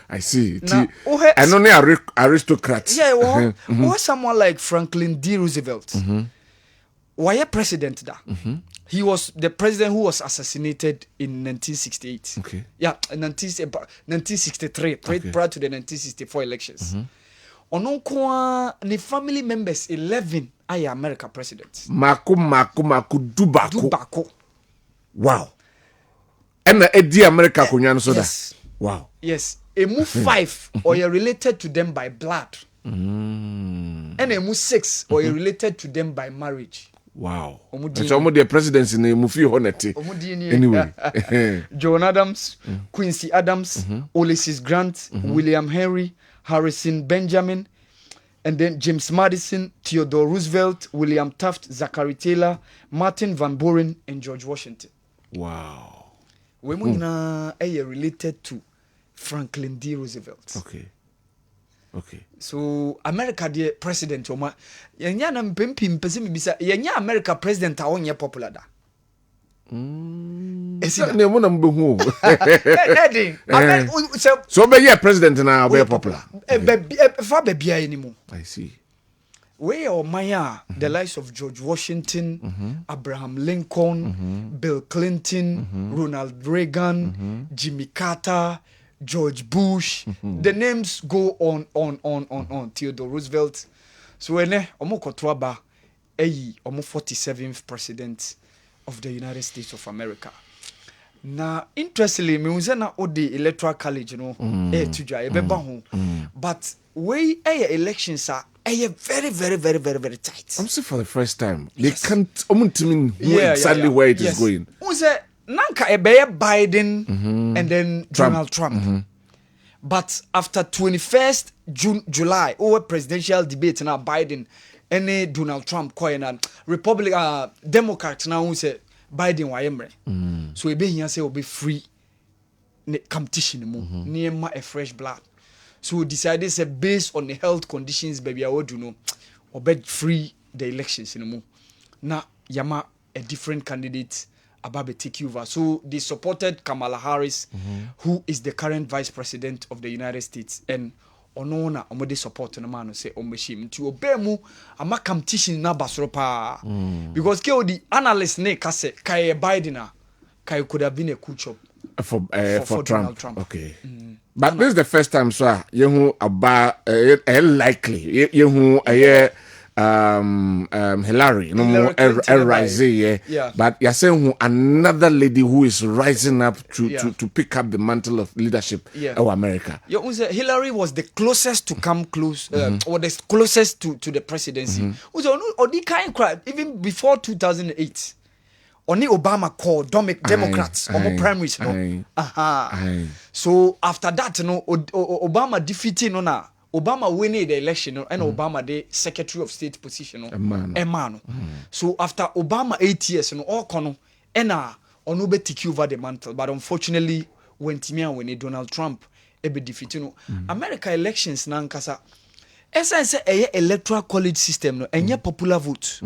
I see. And only aristocrats. Yeah, or someone like Franklin D. Roosevelt. Why a president da? He was the president who was assassinated in 1968. Okay. Yeah, 1963, prior to the 1964 elections. Ononkwa the family members 11 are America presidents. Maku Dubako. Dubako. Wow. And the America kunyan so yes. Wow. Yes. Emu 5 or you're related to them by blood. And emu 6 or you're related to them by marriage. Wow. So the presidency in Mufi Honete. Anyway. John Adams, Quincy Adams, Ulysses Grant, William Henry, Harrison Benjamin, and then James Madison, Theodore Roosevelt, William Taft, Zachary Taylor, Martin Van Buren, and George Washington. Wow. Women are related to Franklin D. Roosevelt. Okay. So America the president oma yenya na mpempim pese mibisa yenya America president a onye popular da. Esi na mo na mbehu. So be ye president na be popular. Fa be bia anymore. I see. We o maya the likes of George Washington, Abraham Lincoln, Bill Clinton, Ronald Reagan, Jimmy Carter, George Bush, the names go on. Theodore Roosevelt. So ene omo kotwaba omo 47th president of the United States of America. Na interestingly me unse na odi electoral college no tujwa beba ho. But we elections are very tight. I'm saying for the first time. They can't know exactly where it is going. Unse Nanka ebeye Biden and then Donald Trump. But after 21st July, presidential debate now Biden and Donald Trump and Republican Democrats now who say Biden wa emre. So ebe here say will be free competition near a fresh blood. So we decided say based on the health conditions baby I would know or bet free the elections Now yama a different candidate Ababe take over. So they supported Kamala Harris, who is the current vice president of the United States, and onona omode support no man say ombeshim nti obemu ama competition na basropa because the analyst ne kase kai Biden kai could have been a cool job for Donald Trump. Okay. But this is the first time so yehu aba likely yehu Hillary no rising, but you're saying another lady who is rising up to pick up the mantle of leadership of America. Hillary was the closest to come close, or the closest to the presidency. Even before 2008. Only Obama called Democrats on primaries. So after that, Obama defeating Obama winning the election and Obama the Secretary of State position. So after Obama 8 years, all kono Onube take over the mantle, but unfortunately when Donald Trump be defeating America elections nankasa. Essence electoral college system no enye popular vote.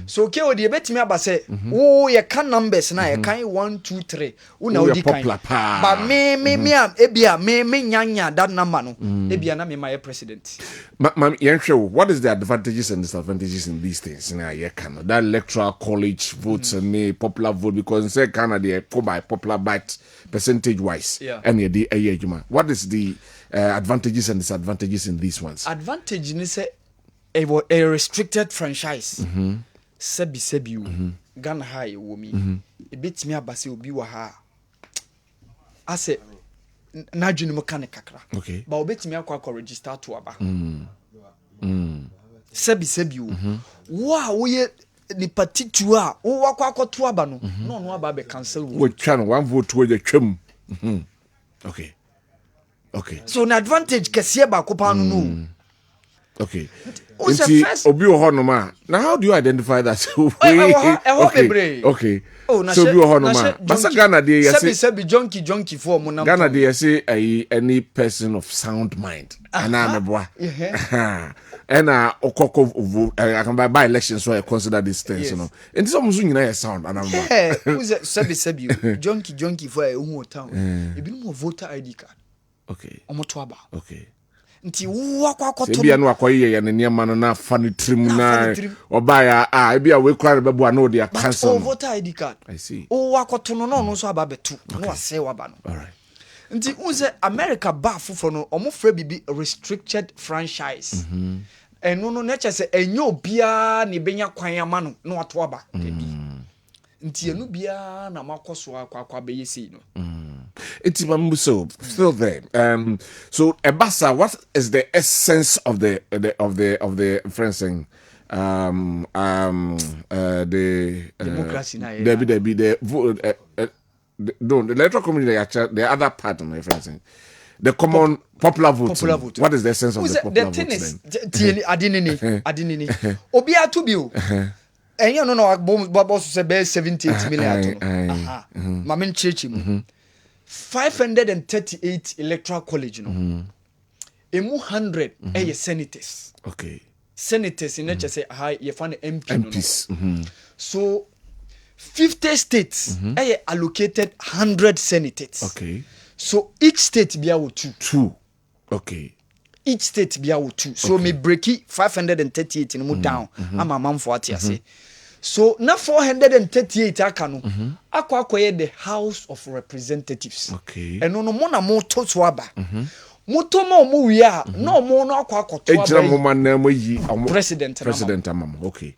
So okay o de betimi aba say ye can numbers na ye kan 1 2 3 una odi kan. But me ebia me nyanya that number no ebia na me my president. What is the advantages and disadvantages in these things na ye can that electoral college votes and the popular vote because say Canada go by popular bite percentage wise and ye dey ejuma. What is the advantages and disadvantages in these ones? Advantage ni say a restricted franchise. Sebi Ghana high womi. E betimi abase obi wa ha. Ase na dwene mo kan kakra. Okay. Ba obetimi akwa register to aba. Sebi wa wo ye ni partitu a wo akwa to aba no. No aba be cancel wo. We try one vote we dey twem. Okay. So an advantage kesiye ba ko pa no. Okay. Obi ohonoma. Now how do you identify that? Okay. So obi ohonoma. Basa Ghana dey say sebi junkie for mo na. Ghana dey say any person of sound mind. Ana meboa. And okoko I can buy elections so I consider these things, you know. And some so nyina sound ana meboa. Who's sebi junkie for who town. E bi no voter ID card. Okay. Okay. Nti wo akwa to bia no akoye ye ne niam no na fa no trim na obaya bia we kware bebo na odi cancel voter ID card. I see. O akoto no so aba betu no ase waba no. All right. Nti unse America ba fufo no omo fra bibi restricted franchise. Eno no na che se enyo bia ne benya kwan ama no na wato aba. Nti enu bia na makoso akwa be yesi no. It's so still there. So Ebasa, what is the essence of the fencing? The democracy na the electoral community, the other part of the fencing. The common popular vote. What is the essence of the popular vote? The thing is, adinini. Obi atubio. Enyo no boss say be 78 million. Mamen chechi. 538 electoral college no. Emu 100 senators. Okay. Senators in say high you find MPs. No. So 50 states allocated 100 senators. Okay. So each state be out two. Okay. Each state be out two. So me break 538 in mo down. I'm a man for what you say. So na 438 aka no akwa the House of Representatives. Okay. Eno no mo na mo to to aba. Moto ma mo wi a no mo no akwa akoto aba. Ejira mo man na mo yi president amam. Okay.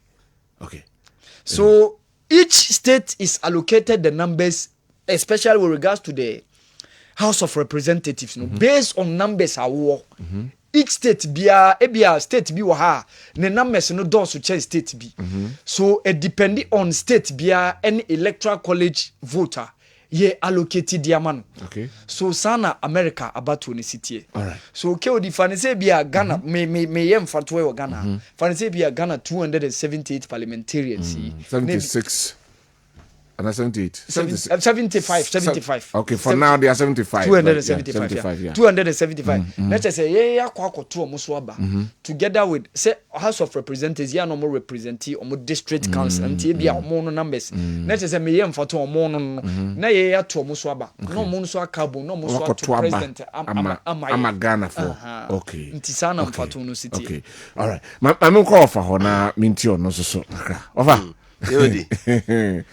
So each state is allocated the numbers, especially with regards to the House of Representatives, based on numbers awo. Each state ebia state bi wa ha ne numbers no don so che state bi. So it depending on state any electoral college voter ye allocated their man. Okay. So sana America about to city. All right. So ke odi fanise bia Ghana me yem fatwe wa Ghana. Fanise bia Ghana 278 parliamentarians. 76 and 78. 75. Okay, for now they are 75. 275. Yeah. 275. Let's say yeah kwakoto omuso aba together with say House of Representatives ya no more representative omo district council anti bia omo no numbers. Let's say me yem fato omo no na ye ya to omuso aba. No omo so akabo no omo so to president am Ghana for. Okay. Nti sana mfato no city. Okay. All right. I'm call for ho na minti ono so. Over. Yodi.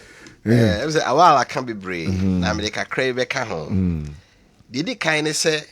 It was a while I can't be brave. America crave a cajon. Did the kind say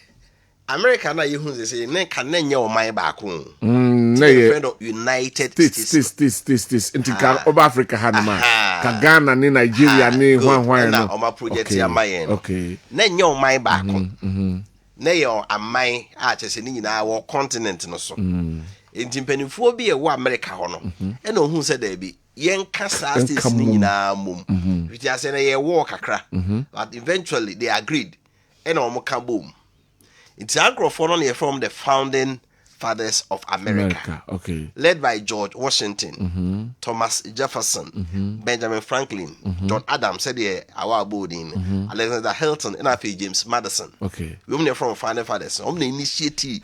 America na you who say ne can nye o man back home. Friend of United States. Intika over Africa hanima. Ka Ghana ni Nigeria ni hwan na o ma project ya mayen. Okay. Ne nye o man back home. Ne yo aman a chese ni nyina wo continent no so. Enti mpanimfo bi e wo America ho no. E na ohun se da bi yen kasa states ni nyina mom. Which I say na ye war kakra. But eventually they agreed. E na o mo ka bom. It's Anglophone from the founding fathers of America. Okay. Led by George Washington, Thomas Jefferson, Benjamin Franklin, John Adams, said here, our boarding, Alexander Hamilton, and James Madison. Okay. We are from founding fathers. The initiative,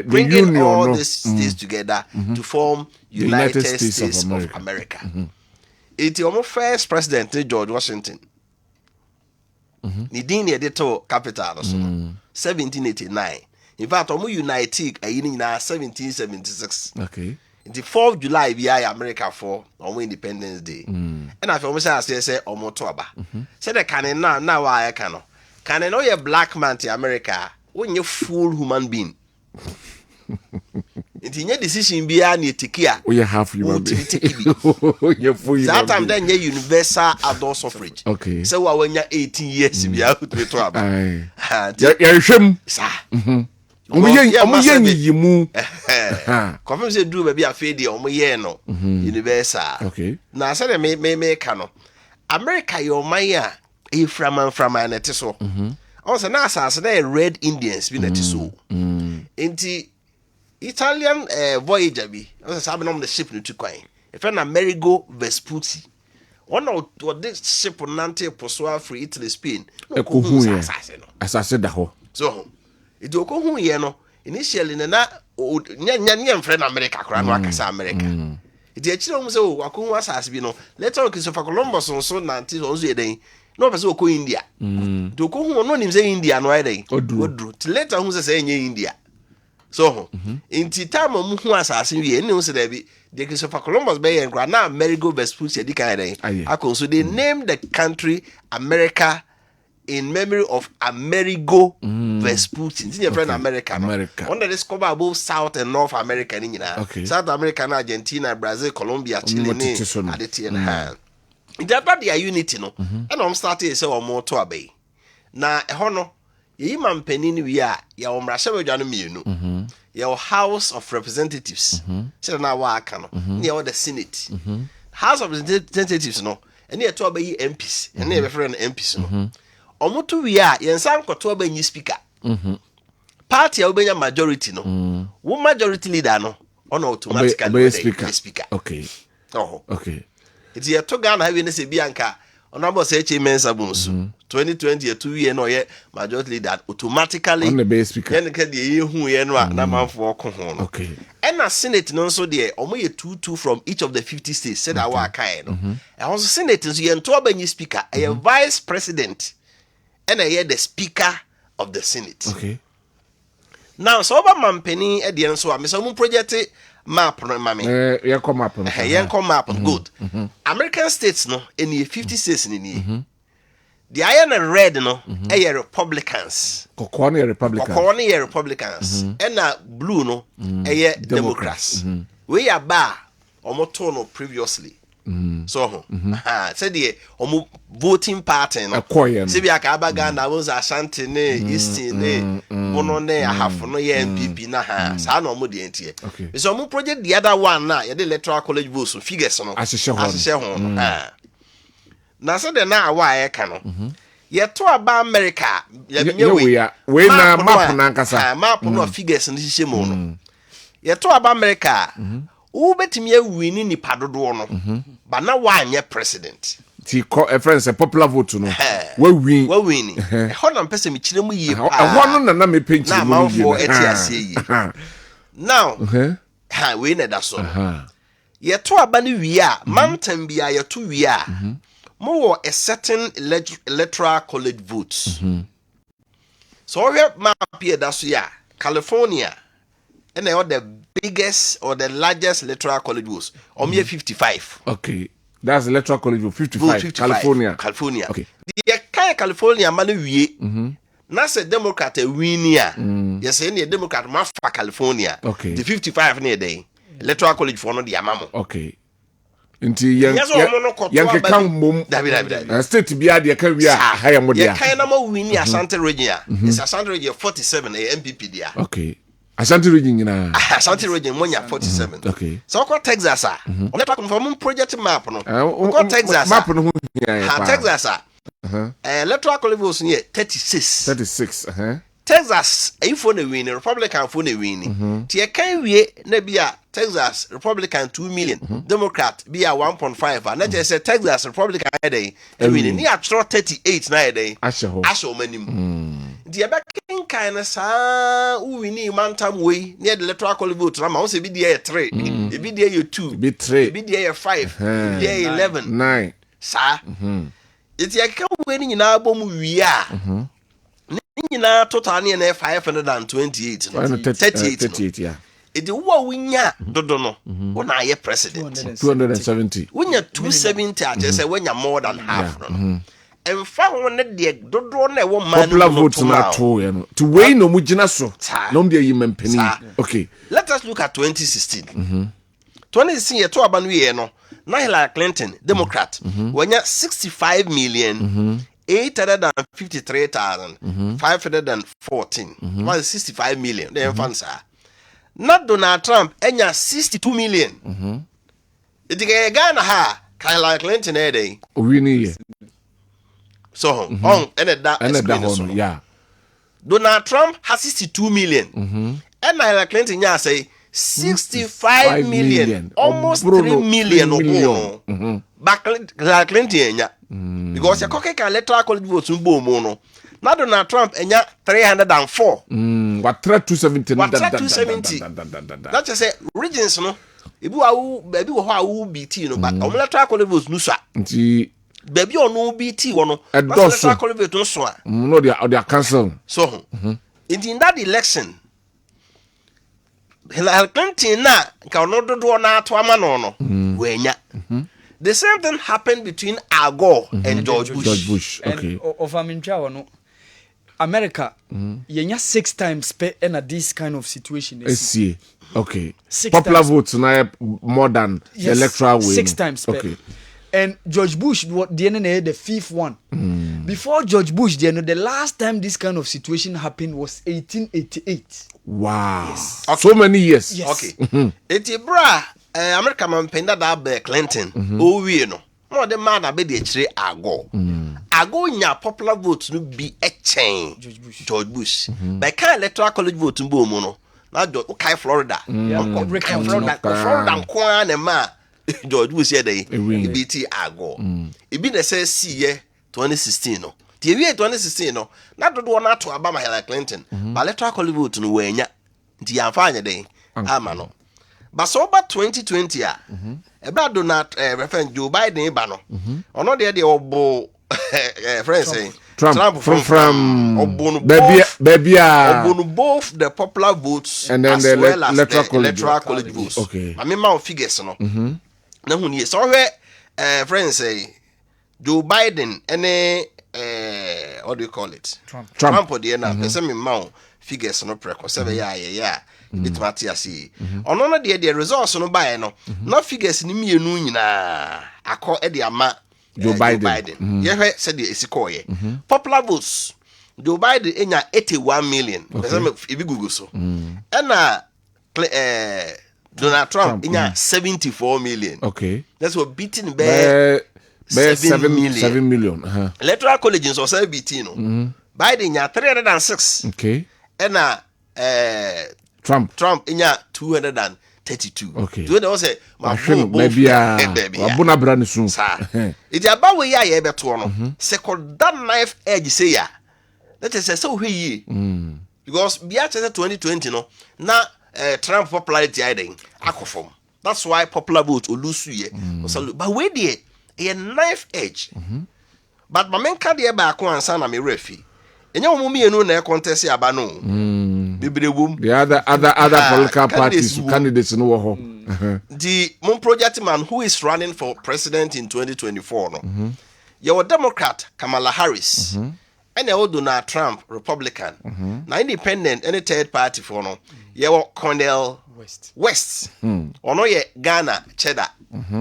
bringing union, all these states together to form United States of America. It's almost first president, George Washington. Nidini edito capital 1789. In fact, omo United na 1776. Okay. The 4th July bi America for omo Independence Day. And I feel say omo to aba. Say the can na wa ya kan no. Can no ye black man to America, when you full human being. It's your decision be an etiquette. We half human being. That time then you universal adult suffrage. Okay. So when you're 18 years, be out to trouble. Yeah, shame. Sir. Yimu. Confirm say do baby afedi omo ye no. Universal. Okay. Na say me kano. America your man e from na teso. Also na asase na red Indians bi na teso. Enti Italian voyager bi also sabe nom the ship no tukwan. E fe na Amerigo Vespucci. One of this ship nante poso free Italy Spain. Ekohu ye. Asase da ho. So it okohu ye no initially na nya friend America kra no akasa America. It e chiro mu se o akohu asase bi no. Later on Christopher Columbus so nante so ye den. No person oko India. Do okohu no nim say India no den. Odru. Later hu say enye India. So, in time of Muhu assassin, we knew that the Christopher Columbus Bay and Grana Amerigo Vespucci, so they named the country America in memory of Amerigo Vespucci. It's your friend America. Under this cover both South and North America. South America, Argentina, Brazil, Colombia, Chile, and that's their unity, no. And I'm starting to say more to obey. Now, honor. Ye man penini we are ya omrasha bedwanu mienu your House of Representatives say na wa aka no near the Senate House of Representatives no and near to be MPs and near friend MPs no omoto we are yensan koto ba nyi speaker party a obenya majority no wo majority leader no on automatically speaker okay okay it's ye to Ghana we ne se bianka onabo say mensa bonsu 2020 2 year no ye majority leader automatically on the base speaker yen ka de hu ye no na manfo ko ho no okay and na Senate no so de omo ye 2 from each of the 50 states said that wa kai no and also Senate so ye nto abanyi speaker a vice president and a the speaker of the Senate okay now so ba mampeni e de nso am so mu project map no mame ye come map no ye come map good American states no any 50 states ni the iron and red no eh Republicans kokoni Republicans and blue no eh Democrats we are ba omoto no previously so said the voting pattern no se bia ka abaga na was Ashanti ne Eastern ne bono ne ahafo no ye MPP na ha sa na omo de entie so omo project the other one na ye the electoral college votes figures no asese ho na so de na awa ye ka no ye to aba America ye we na map na nkasa map no figures no hihye mu no ye to aba America who betimi awini ni padodo no ba na wanye president ti a friends a popular vote no we win ho na mpese mi kire mu yie pa ho no na me penchi na manfo etiase yi now we na da so ye to aba ni wi a mountain bia ye to wi a more a certain electoral college votes so we map here that so ya California and they are the biggest or the largest electoral college votes. 55. Okay. That's electoral college vote 55. California. Okay. The California manu wie na say Democrat win ya. Yes, any Democrat ma fa California. Okay. The 55 near day. Electoral college for no the amamo. Okay. Nti yan kan mom state bia de ka wi a haya mo dia. Ya kan na mo win Ashanti region. It's Ashanti region 47 MPP dia. Okay. Ashanti region nyina. Ashanti region mo nya 47. Okay. So ko Texas a. On let confirm project map no. Ko Texas. Map no ho nya ya. Texas a. Electoral college was near 36. 36. Texas ifo na win Republican fo na win. Ti e kan wie na bia Texas Republican 2 million, Democrat be a 1.5. And let's say Texas Republican day, I mean, near 38 na day. Asho manim. The Abakan kind of sa we need man time way near the electoral college vote. I'm also be there 3, be there you 2, be 3, be there 5, be there 11, 9. Sa. It's a come winning in our bomb we are. Nina total near 528, 38, yeah. It what we nya dodo no when I am president 270 when you 270 I just say when you more than half no and found one the dodo na one man popular votes na to you know to weigh no mugina so no be yim penny. Okay, let us look at 2016 2016 year to aban we no na Hillary Clinton Democrat when you 65 million 853,514 was 65 million then fans not Donald Trump enya 62 million. Itige Ghana ha Hillary Clinton day. We need so on and that yeah. Donald Trump has 62 million. And Hillary Clinton ya say 65 million. Almost 3 million. Back Hillary Clinton enya. Because ya koke ka electoral college votes mbo mo no. Now Donald Trump enya 304. What 270? What 270? That's just say regions no. Ibu awu baby wo awu BT no, but electoral college votes no sa. Nti baby ono BT wo no. Electoral college votes no so. No they cancel. So, in that election, Hillary Clinton na ka no do na to ama no wenya. The same thing happened between Al Gore and George Bush. George Bush, okay. Of no. America, yenya 6 times pay in this kind of situation. See, okay. Popular votes now more than the electoral way. 6 times pay. Okay. And George Bush, the 5th one. Before George Bush, the last time this kind of situation happened was 1888. Wow. Yes. Okay. So many years. Yes. Okay. Eti bra, America man penda da be Clinton. Oh we no. No the man be the chire ago. Ago nya popular votes no be a chain. George Bush. But can electoral college vote mbo mu no. Na do kai Florida. Florida nko na ma George Bush here dey. BT ago. E be the say see ye 2016 no. The year 2016 no. Na do na to Obama Hillary Clinton. But electoral college vote no we nya. Nti amfanya dey. Ama no. But so about 2020 about Donald reference Joe Biden ba no. Ono dey obo friends say Trump from baby obo both the popular votes and then as the well as electoral college votes. Okay. I mean my figures no. Na hu ni so where friends say Joe Biden and what do you call it? Trump dey na person me ma figures no preko say yeah. Bit Matiasi. Ono no the results no buy no. No figures ni mienu nyina akọ e de ama Joe Biden. Ye hwe said the esiko ye. Popular votes. Joe Biden enya 81 million. If you Google so. Na Donald Trump enya 74 million. Okay. That's what beating by 7 million. Electoral college so say beating no. Biden nya 306. Okay. Na Trump inya 232. Okay. Do they say maybe abuna brand soon. It's about we ya beto no. Second that knife edge say ya. That is so he because bia 2020 no na Trump popularity hiding akofom. That's why popular vote olusu ye. But we dey a knife edge. But my main card here back one son na me refi. Enya wo mu enu na contest aba no. The other political parties candidates no ho. The Moon Project man who is running for president in 2024 no. Your Democrat Kamala Harris and the Donald Trump Republican. Now independent any third party for no. You Cornel West. Or no Ghana cheddar.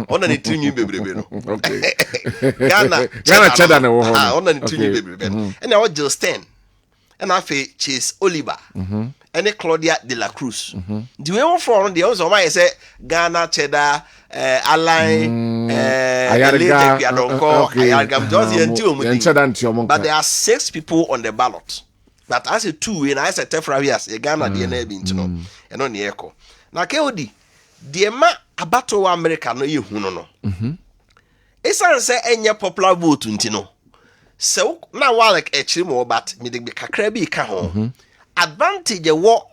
On the 2 new baby. Okay. Ghana cheddar no. On the 2 new baby. And now Jill Sten. And I feel Chase Oliver. And Claudia de la Cruz. Do you ever for the also I say Ghana cheddar Alain but there are 6 people on the ballot. But as a 2 and as a Tefravias, a Ghana DNA being to know and on the echo. Now Kodi, the ma abato America no you no. It's say any popular vote untino. So now while like a chimo but me the kakrabi ka ho. Advantage what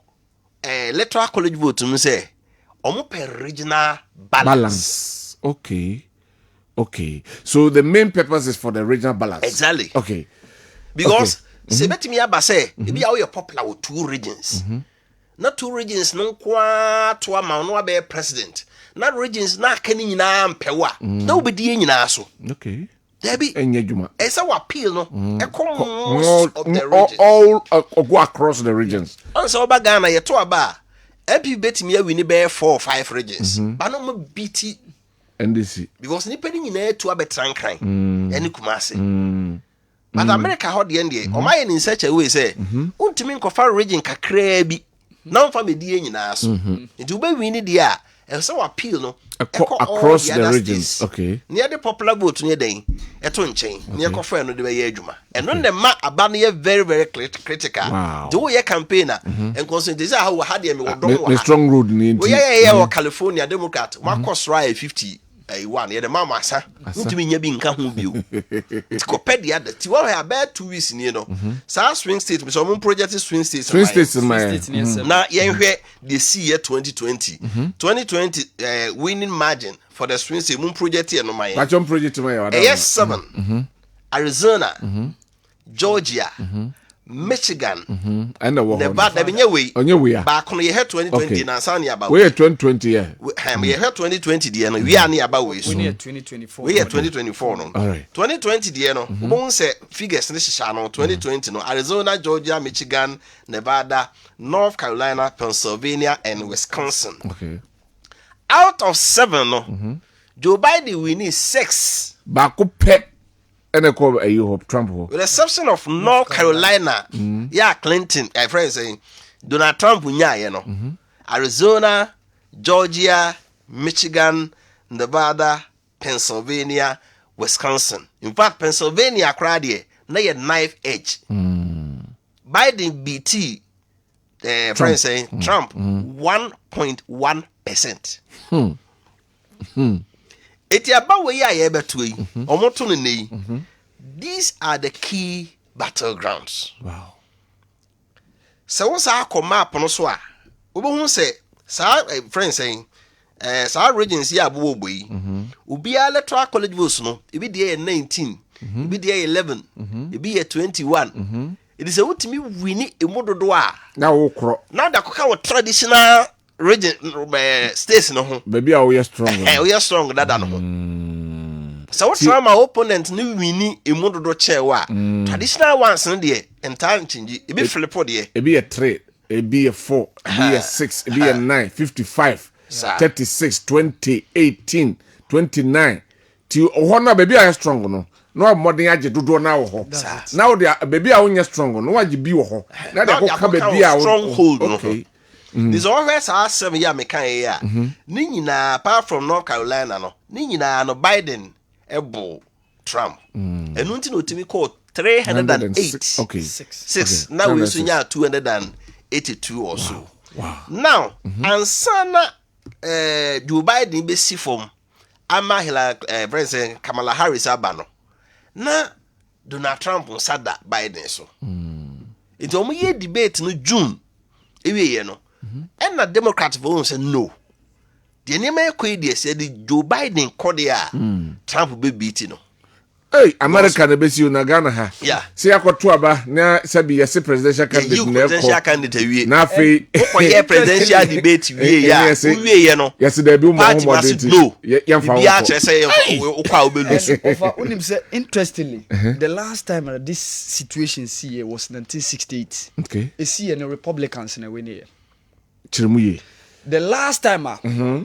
electoral college vote to say per regional balance. Okay. So the main purpose is for the regional balance. Exactly. Okay. Because say bet me aba say if you are popular with 2 regions. Not 2 regions no kwa to ama no be president. Not regions na kan nyina mpewa. Na obedi nyina so. Okay. Debi Enyejuma. Esa wa appeal no. Most of the regions. All go across the regions. Also oba Ghana ye to aba. MP betimi a win be 4 or 5 regions. But no beat NDC. Because nipa ni nyina to abetran eni Kumasi. But America hot the end o my in such a way say untimi nkofa region kakra bi na mfa medie nyina so. Nti ube win dia e so appeal no across the regions. Okay. Near the popular vote near den eto nchen near kofa no de be ye adwuma. Eno ne ma aba no ye very very critical. Do ye campaigner and concentrate how we had me the strong road ni. We yeah California Democrat one cost right 50 one the mama sa ntimi nya bi nka ho bio. Tikopedia the ti wa about 2 weeks ni no. Sa swing state so mon project swing state. Swing state na yen hwe the year 2020. 2020 winning margin for the swing state mon project no my. Patron project my. Yes 7. Arizona, Georgia, Michigan, and the Nevada be way. On your way. Back on your head 2020 na san ya about. We 2020 yeah. We head 2020 there no. We are near about way. We near 2024. We are 2024 no. All right. 2020 there no. Won say figures ni shisha no 2020 no. Arizona, Georgia, Michigan, Nevada, North Carolina, Pennsylvania and Wisconsin. Okay. Out of 7 no. Joe Biden we need 6. Baku pet. And I call you hope Trump. With the exception of North Carolina, yeah, Clinton, my friend saying Donald Trump, Arizona, Georgia, Michigan, Nevada, Pennsylvania, Wisconsin. In fact, Pennsylvania crowd here, now you knife edge. Biden BT, friend saying Trump 1.1%. Eti about we are able to these are the key battlegrounds. Wow. So what's our map on so we won't say friend saying our regions here boy ubi electoral college votes no it be there 19 it be there 11 it be 21 it is a ultimate winning a mododo now the coca traditional region states no baby are we strong we are strong that no so what time my opponent ni wini imododo chewa traditional ones no there entire change e be flip there e be a 3 e be a 4 e be a 6 e be a 9 55 36 20 18 29 ti ohona baby are strong no no modern age dodo na wo ho now the baby are only strong no waje bi wo ho na the ko baby are strong hold okay. This always are 7 year me kan ya ni nyina apart from North Carolina no ni nyina no Biden ebo Trump enu nti no timi call 308 okay 6 now we sunya 282 or so. Wow. Now ansana Joe Biden be si form ama President Kamala Harris abano na Donald Trump sada Biden so it omo ye debate no June ewe ye no and the Democrats vote say no. The name of the say the Joe Biden called Trump be beating no. Hey, America na besi na Ghana ha. Yeah. See akoto aba na sabi yesi presidential candidate you na presidential candidate wie. Na fe Okoye presidential debate wie ya. Wie ye no. Yes, there be more modernity. Yamfa. Bi a chese okwa obelu. Over unim say interestingly, the last time this situation see was 1968. Okay. E see the Republicans na win here. Chirimuye. The last time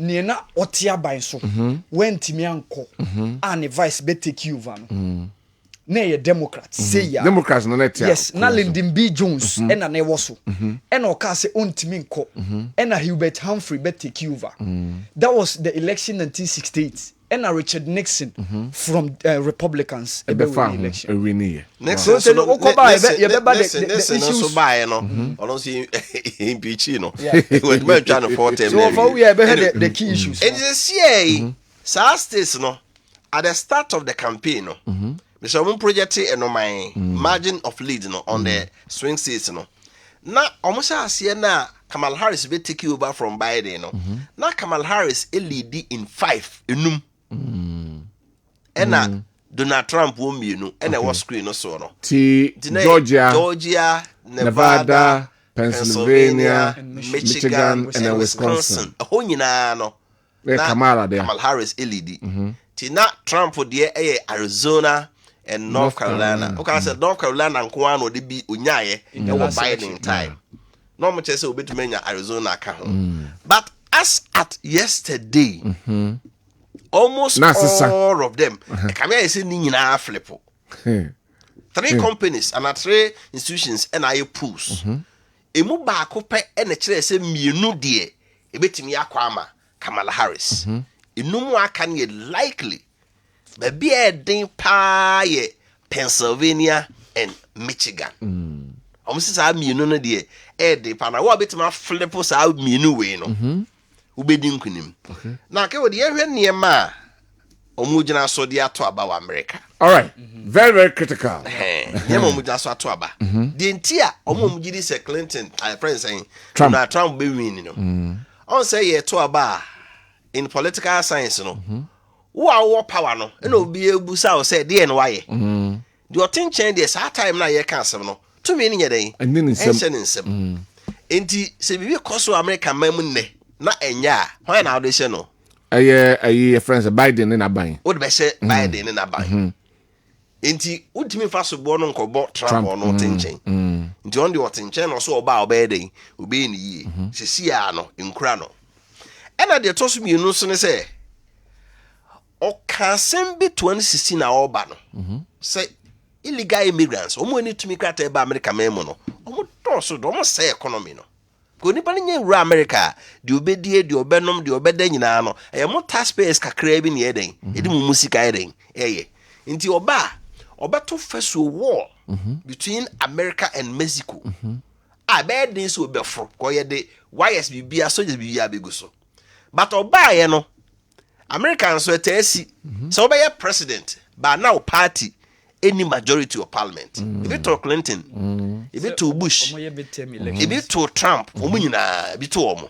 near na otia by so went me anko and the vice be take you van. Na Democrats say ya. Democrats na net. Yes, na Lyndon B Jones and na newoso. And oka say ontimi nko. And na Hubert Humphrey be take you over. That was the election 1968. And Richard Nixon from Republicans The election. Nixon so no okoba the issues so buy no. Ono see impeach no. When we try to 4 term. So for we have the key issues. And this say South States no at the start of the campaign no. So we project no my margin of lead no on the swing states no. Na almost as na Kamala Harris be take over from Biden no. Na Kamala Harris lead in 5 enum. Ena Donald Trump won mienu ena was screen no so no. Georgia, Nevada, Pennsylvania, Michigan and Wisconsin. Ho nyina no. Kamala there. Kamala Harris LED. Ti na Trump there Arizona and North Carolina. Okay, say North Carolina nko no de bi onyaye e wo Biden time. No mo chese obetumenya Arizona ka ho. But as at yesterday, almost all of them, come here say ni nyina flip. 3 companies and 3 institutions and I pools. Emu ba ko pe e na kire say mienu de e betimi akwa Kamala Harris. Enum aka ne likely be e den pa ye Pennsylvania and Michigan. Almost say mienu no de e de pa na wo betimi flip sa mienu we no. Ubedi nkunim. Na ke wo de ehwe niema omugina so de ato aba wa America. All right. Very, very critical. Niema omugina so ato aba. De ntia omugidi se Clinton, friend saying Trump be win no. On say ye to aba in political science no. Wo awo power no e na obi ebusa o say de no waye. The attention there sa time na ye kan asem no. To me ni nyeden. Ensem. Enti se bibi koso America mamu nne na enya why na audition no aye friends Biden in aban would be say Biden in aban enti udimi fa so bo no nkobo Trump no tenchen enti on the tenchen no so oba obeden obe ni yi sisi ya no nkura no ena de to so mienu so ne say o kasem bi 2016 na oba no say illegal immigrants omo ni tumi krata e ba America memo no omo to so do omo say economy no ko nipa nye wura America de obedie de obenom de obeda nyina no mo taxpayers kakra bi ne eden edi mu musika eden nti obeto first war between America and Mexico bad din so obefro ko ye de wires bibia soldiers bibia beguso but ye no Americans so etasi so be president but now party any majority of parliament. If it to Clinton, if it to Bush, if it to Trump, if it to Omo.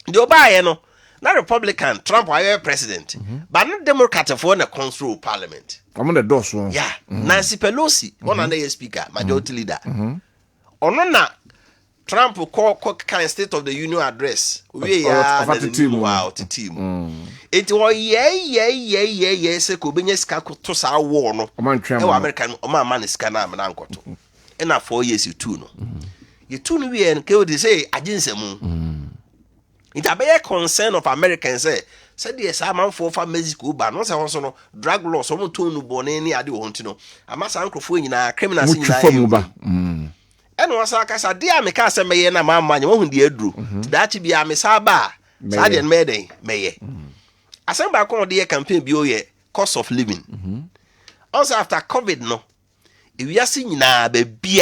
The Obama, no, not Republican, Trump was president, but not Democrat for the control parliament. I'm on the doors one. Yeah, Nancy Pelosi, one of the speaker, majority leader. Or no, Trump call kind of State of the Union address. We are the team. Wow, the team. It was say Kwabena ska to sa war no. E American o man ska na na nkoto. E na 4 years you two no. You two no we en ke o dey say aginsemu. It abeye concern of Americans say dey sa man for Mexico ba no say won no drug law so mo to nu bone ni ade wo nti no. Amasa nkrofo nyina criminals nyina. And was like I said, dear me can't say me na my money, won't be a drew. That be a misaba. Sadian Mayday, may. I sent back on the campaign be cost of living. Also after COVID, no. If we are seeing na baby,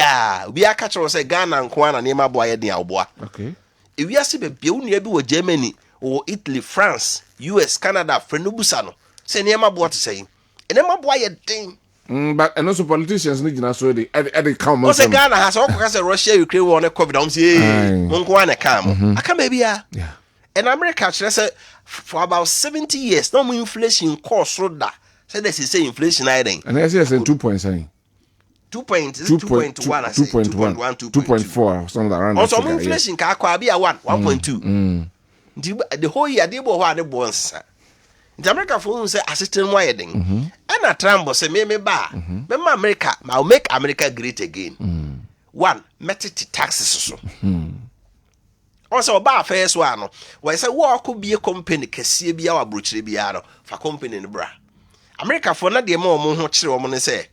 we are catching say Ghana and Kwana near my boy the Alboa. Okay. If we are seeing baby, only be Germany or Italy, France, US, Canada, Frenubusano. Say near my boy to say. And then my boy a thing. But and also politicians need to so they come. What's Ghana has all kinds of Russia, Ukraine, one COVID. I'm saying, Monkwana come. I come maybe yeah. And America, say for about 70 years, no more inflation cost so that Say this is say inflation I think. And I say 2 point something. 2.1 I say 2.1 2.4 something around. Also inflation ka kwa be a 1.2. The whole year dey bo ho ade bo nsa. The America for say assistant why den. And a Trump say me ba. Me ma America, I'll make America great again. One, method taxes so. Also ba first one no. Why say wo could be a company kese bia wa brochire bia no for company no bra. America for na de ma omo ho kire omo ne say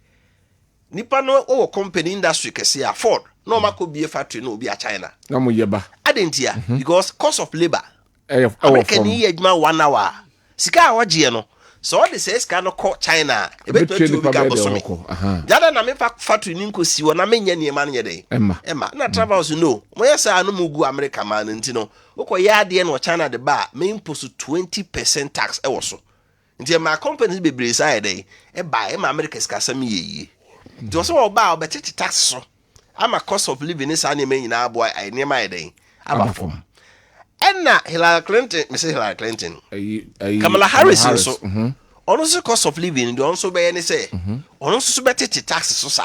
nipa no o company industry kese a Ford no ma could be a factory no be a China. Na mo yeba. Adentia because cost of labor. America ni adwuma 1 hour. Sika a wagie no. So all the says can call China. E be to be ka bosomi. Jada na me factory ni nkosi wo na menye ne ma ne dey. Emma. Na travels no. Mo yesa no mugu America man nti no. Ukoya de no China de ba me impose 20% tax e wo so. Nti my companies be bre side dey. E ba e ma America ska sam yeye. Nti so wo ba obetete tax so. Ama cost of living is an me nyina boy ai ne ma dey. Aba form. Enna Hillary Clinton, Kamala Harris so. Also cost of living do also be any say. Also better taxes so sa.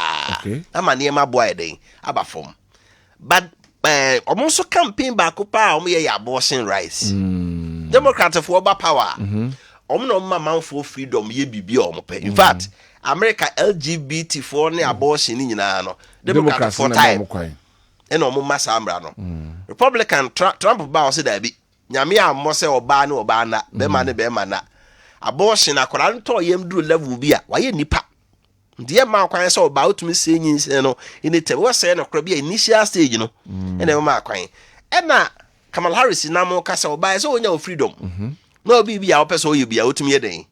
Ama ne ma boy dey. Aba form. But almost campaign back pa o me abortion rights. Democrats for power. No man for freedom ye bibi o mo pe. In fact, America LGBT for ne abortion ni nyina no. Democrats for time. And no massa ambra no. Republican Trump ba o se da bi. Nyame ammo se oba ne oba na, be ma ne be ma na. Abortion akwara nto yem duru level bi a, waye nipa. Ndiye ma kwan se oba otumi se nyinse no, ini te wo se no kra bi initial stage no. Ene ma kwan. Ena Kamala Harris na mo ka se oba se onya freedom. No bi bi a opeso oye bi a otumi ye den.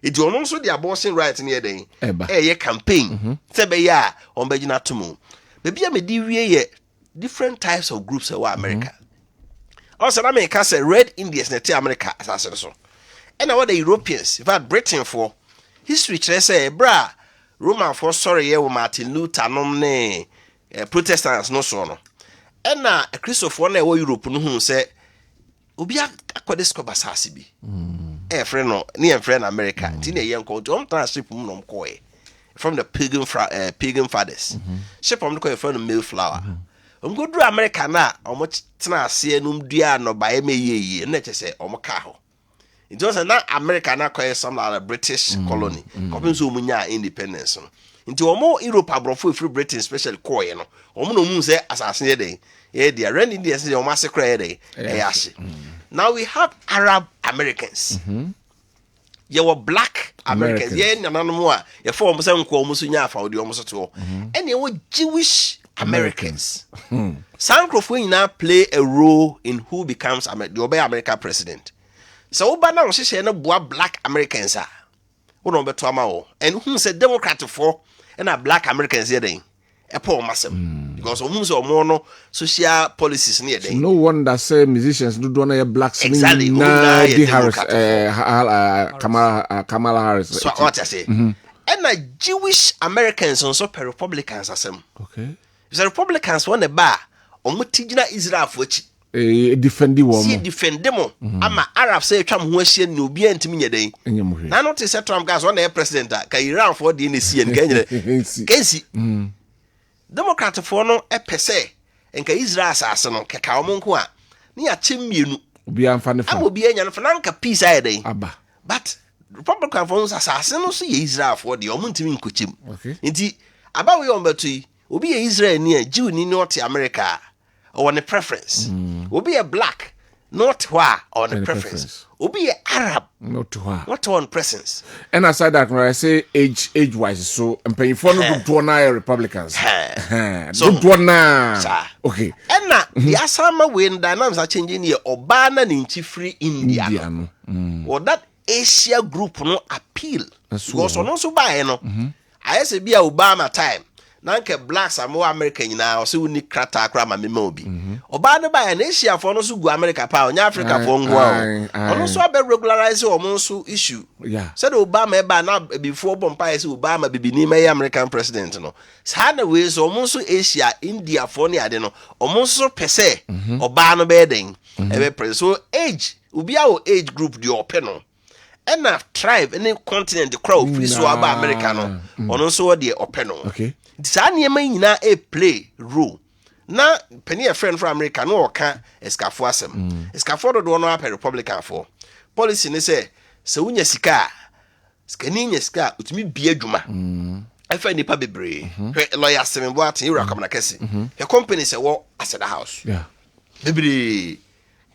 Iti ono nso the abortion right ne ye den. Ye campaign. Se be ya on be gina tomu. Baby a me di wie ye different types of groups in America. Also, I mean, say Red Indians in America as so. And what the Europeans, in fact, Britain for history, say, bra, Roman for sorry, Martin Luther, no, Protestants, no so. And now a Christopher, one Europe, who say, Ubia Aquadescoba Sassibi. Friend, no, near friend America, Tina young called John Tranship from the pagan fathers. Ship on the from the Mayflower. Go to America na omo tena ase num dua no ba me yeye na che omo ka ho. It was na America na kwere some like British colony. Kopin so munya independence no. Nti omo Europe abrofo free Britain special koye no. Omo no mu say asase ye dey. E dey rent in dey say omo asekra ye dey. E ase. Now we have Arab Americans. You were black Americans. Ye nananom a ye for omo say nko omo so nya afa odi omo so to. And you were Jewish Americans. Sankrofo now play a role in who becomes the American president. So Oba now she na boa black Americans are. Who no beto ama and who said Democrat for and a black Americans here then. A poor massam. Because who's or more no social policies near them. No wonder say musicians do not blacks. Exactly. Harris, Kamala Harris. So what I say. And Jewish Americans also per Republicans as them. Okay. The Republicans want a bar or Mutigina Israel for defend the woman. See, defend them. I'm Arab say Trump who she no be intimate day. Now, not to say Trump guys on the president that can Iran for the NC and Kenzi. Democrat for no a per se and can Israel assassin on Kakaomonqua near Chimunu. Be unfunny. I will be a Franca peace a day. But Republican phones assassin no see Israel for the Omuntimin Kuchim. Okay. Indeed, about we on Betty. Will be a Israel near Jew in North America or on a preference. Will be a black, not why on a preference. Will be an Arab, not why, not on presence. And aside that, when I say age wise, so I'm paying for no good Republicans. So good now. Okay. And now the Asama when dynamics are changing here, Obana Ninchi free India. Or that Asia group no appeal. Because on also by no. I say be a Obama time. Nanke blacks are more American now, so we need crata crama memobi. Obana by an Asia for no go America power, Africa for one. Also, I regularize almost issue. Yeah. Said Obama by now before Bompire, Obama be name American president. No, Sana ways almost Asia, India for near no, almost per se, Obama bedding. So age, will be our age group, the open. and a tribe any continent the crowd free so about Americano on also the open okay Sani nyina a play role na penny a friend from America no ka escafo asem escafo do no apɛ Republican for policy ne say se wunya sika skani nya sika utumi bia adwuma afa nipa bebre lawyer sembo atin ira kamna kese the company say wo aseda house yeah bebre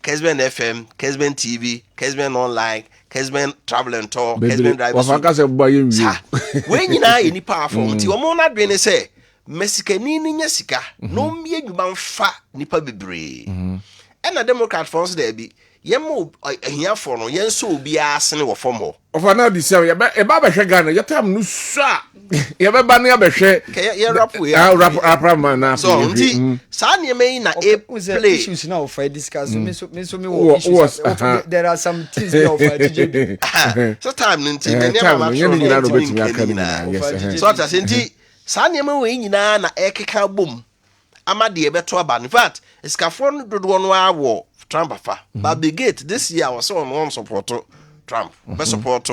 Kessben FM, Kessben TV, Kessben Online, Kessben Travel and Tour, Kessben Drive. When you know any powerful, you are not doing say, Mexicani in sika, no me you fa nipa bebre. And a Democrat forms there be, yemo here for no, yen so be asking or for more. Of another December, a Baba Shagana, your time no sa. You have a banner of a share. I'll wrap man now. So, Sanya may not a play. Issues now for discussing. There are some things now for TJB. So, time, so that's indeed Sanya may na Ekika boom. Amadi beto ban. In fact, Escafon do one war Trump afa. But the gate this year was on one support Trump. Best support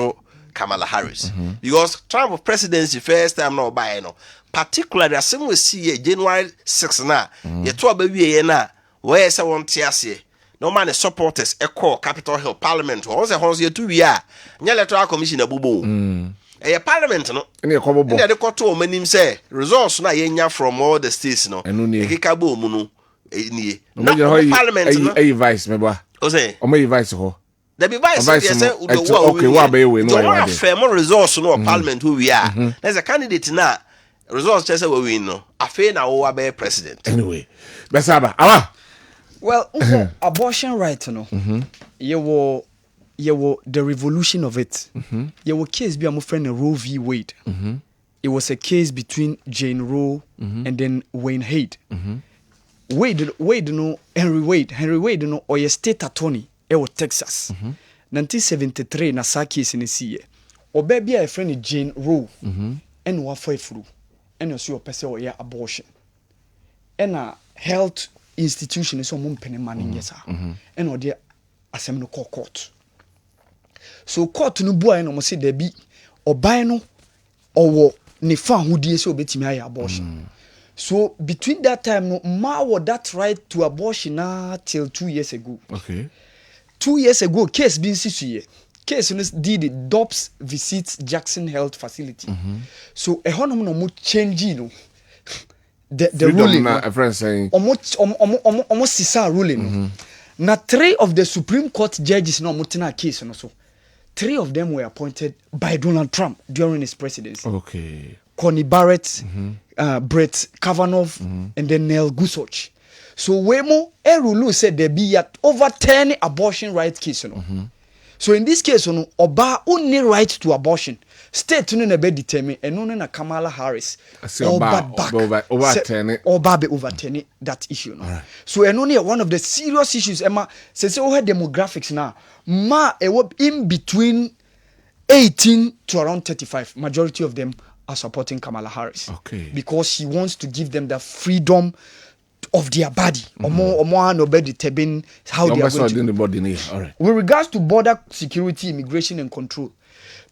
Kamala Harris. Because Trump presidency first time no buy no. Particularly as we see January 6 na. Ye to baby na where say won tiase. No man the supporters echo Capitol Hill Parliament. Once a house ye 2 year. Nya electoral commission abubo. A parliament no. Any kobo. And the court to manim say results na ye nya from all the states no. Ekeka bo mu no. Ni. No parliament no. A vice me ba. O say. O me vice ho. The device say okay, what be we no one fair more resource no parliament who we are. There's a candidate now. Results just say we win no. Afa na wo be president. Anyway, Besaba. Awa. Well, abortion right no. You were the revolution of it. You were case be a friend Roe v. Wade. It was a case between Jane Roe and then Wayne Haidt. Wade no Henry Wade no or a state attorney. Ewo Texas 1973 na sa case ni siye oba bia e friend Jane Roe en wa fa ifuru en so opese o ya abortion en health institution so mo mpene mane nyesa en o de asem no court so court no bua no mo se da bi oban no owo ne fa hodie se obetimi aye abortion so between that time no ma wo that right to abortion till 2 years ago. Okay. 2 years ago, case been sisuye. Case did Dobbs visit Jackson Health Facility. So a honor no mo change no the ruling. A friend saying almost sisa ruling. Now 3 of the Supreme Court judges no mutina case no so. 3 of them were appointed by Donald Trump during his presidency. Okay. Connie Barrett, Brett Kavanaugh, and then Neil Gorsuch. So Wemo Erulu said there be at over 10 abortion rights cases. So in this case, Oba only right to abortion. State no be determine and no na Kamala Harris. Oba be overturn that issue. No? Right. So and only one of the serious issues. Emma says we have demographics now. In between 18 to around 35. Majority of them are supporting Kamala Harris. Okay. Because she wants to give them the freedom of their body, or more no better determine how they are going to. The body, all right. With regards to border security, immigration, and control,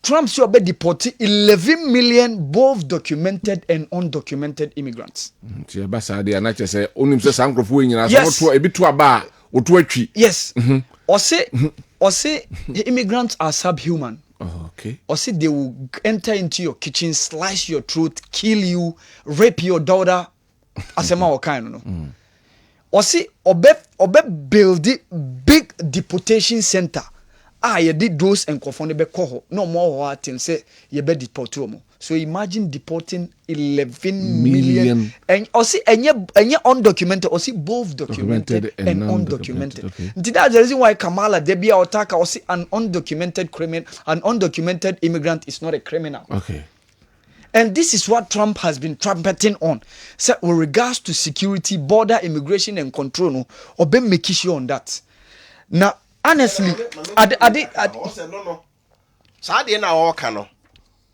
Trump should be deporting 11 million both documented and undocumented immigrants. Yes. Or say immigrants are subhuman. Okay. Or say they will enter into your kitchen, slice your throat, kill you, rape your daughter. Asema wakano no. Osi obe build big deportation center. Ye did those and confond be koho. No more what and say ye be deport mo. So imagine deporting 11 million. And osi enye undocumented, osi both documented and undocumented. Okay. That's the reason why Kamala Debia Otaka osi an undocumented criminal, an undocumented immigrant is not a criminal. Okay. And this is what Trump has been trumpeting on. So with regards to security, border, immigration, and control, no, or be making sure on that. Now, honestly, no. Sadie na oka no.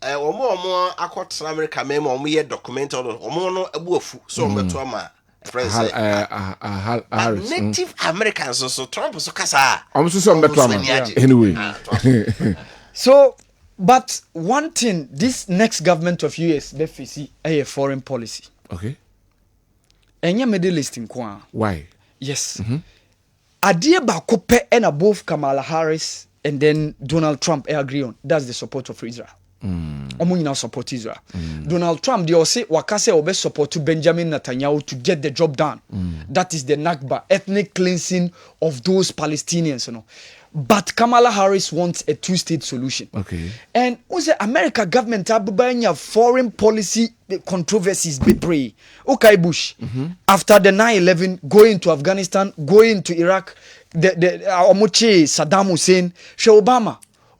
Omo akot America memo omo ye document omo no abuafu so ometo ama friends Native Americans so Trump so kasa. Omo so ometo ama. Anyway. So, but one thing, this next government of US, they face a foreign policy. Okay. And your Middle East in Kwa. Why? Yes. Adia Bakope and above Kamala Harris and then Donald Trump agree on. That's the support of Israel. Omo now support Israel. Donald Trump they say wakase obe support to Benjamin Netanyahu to get the job done. That is the Nakba, ethnic cleansing of those Palestinians, you know. But Kamala Harris wants a two-state solution. Okay. And also America government abubanya foreign policy controversies bebree. Okay, Bush. After the 9/11, going to Afghanistan, going to Iraq, the Omoche Saddam Hussein,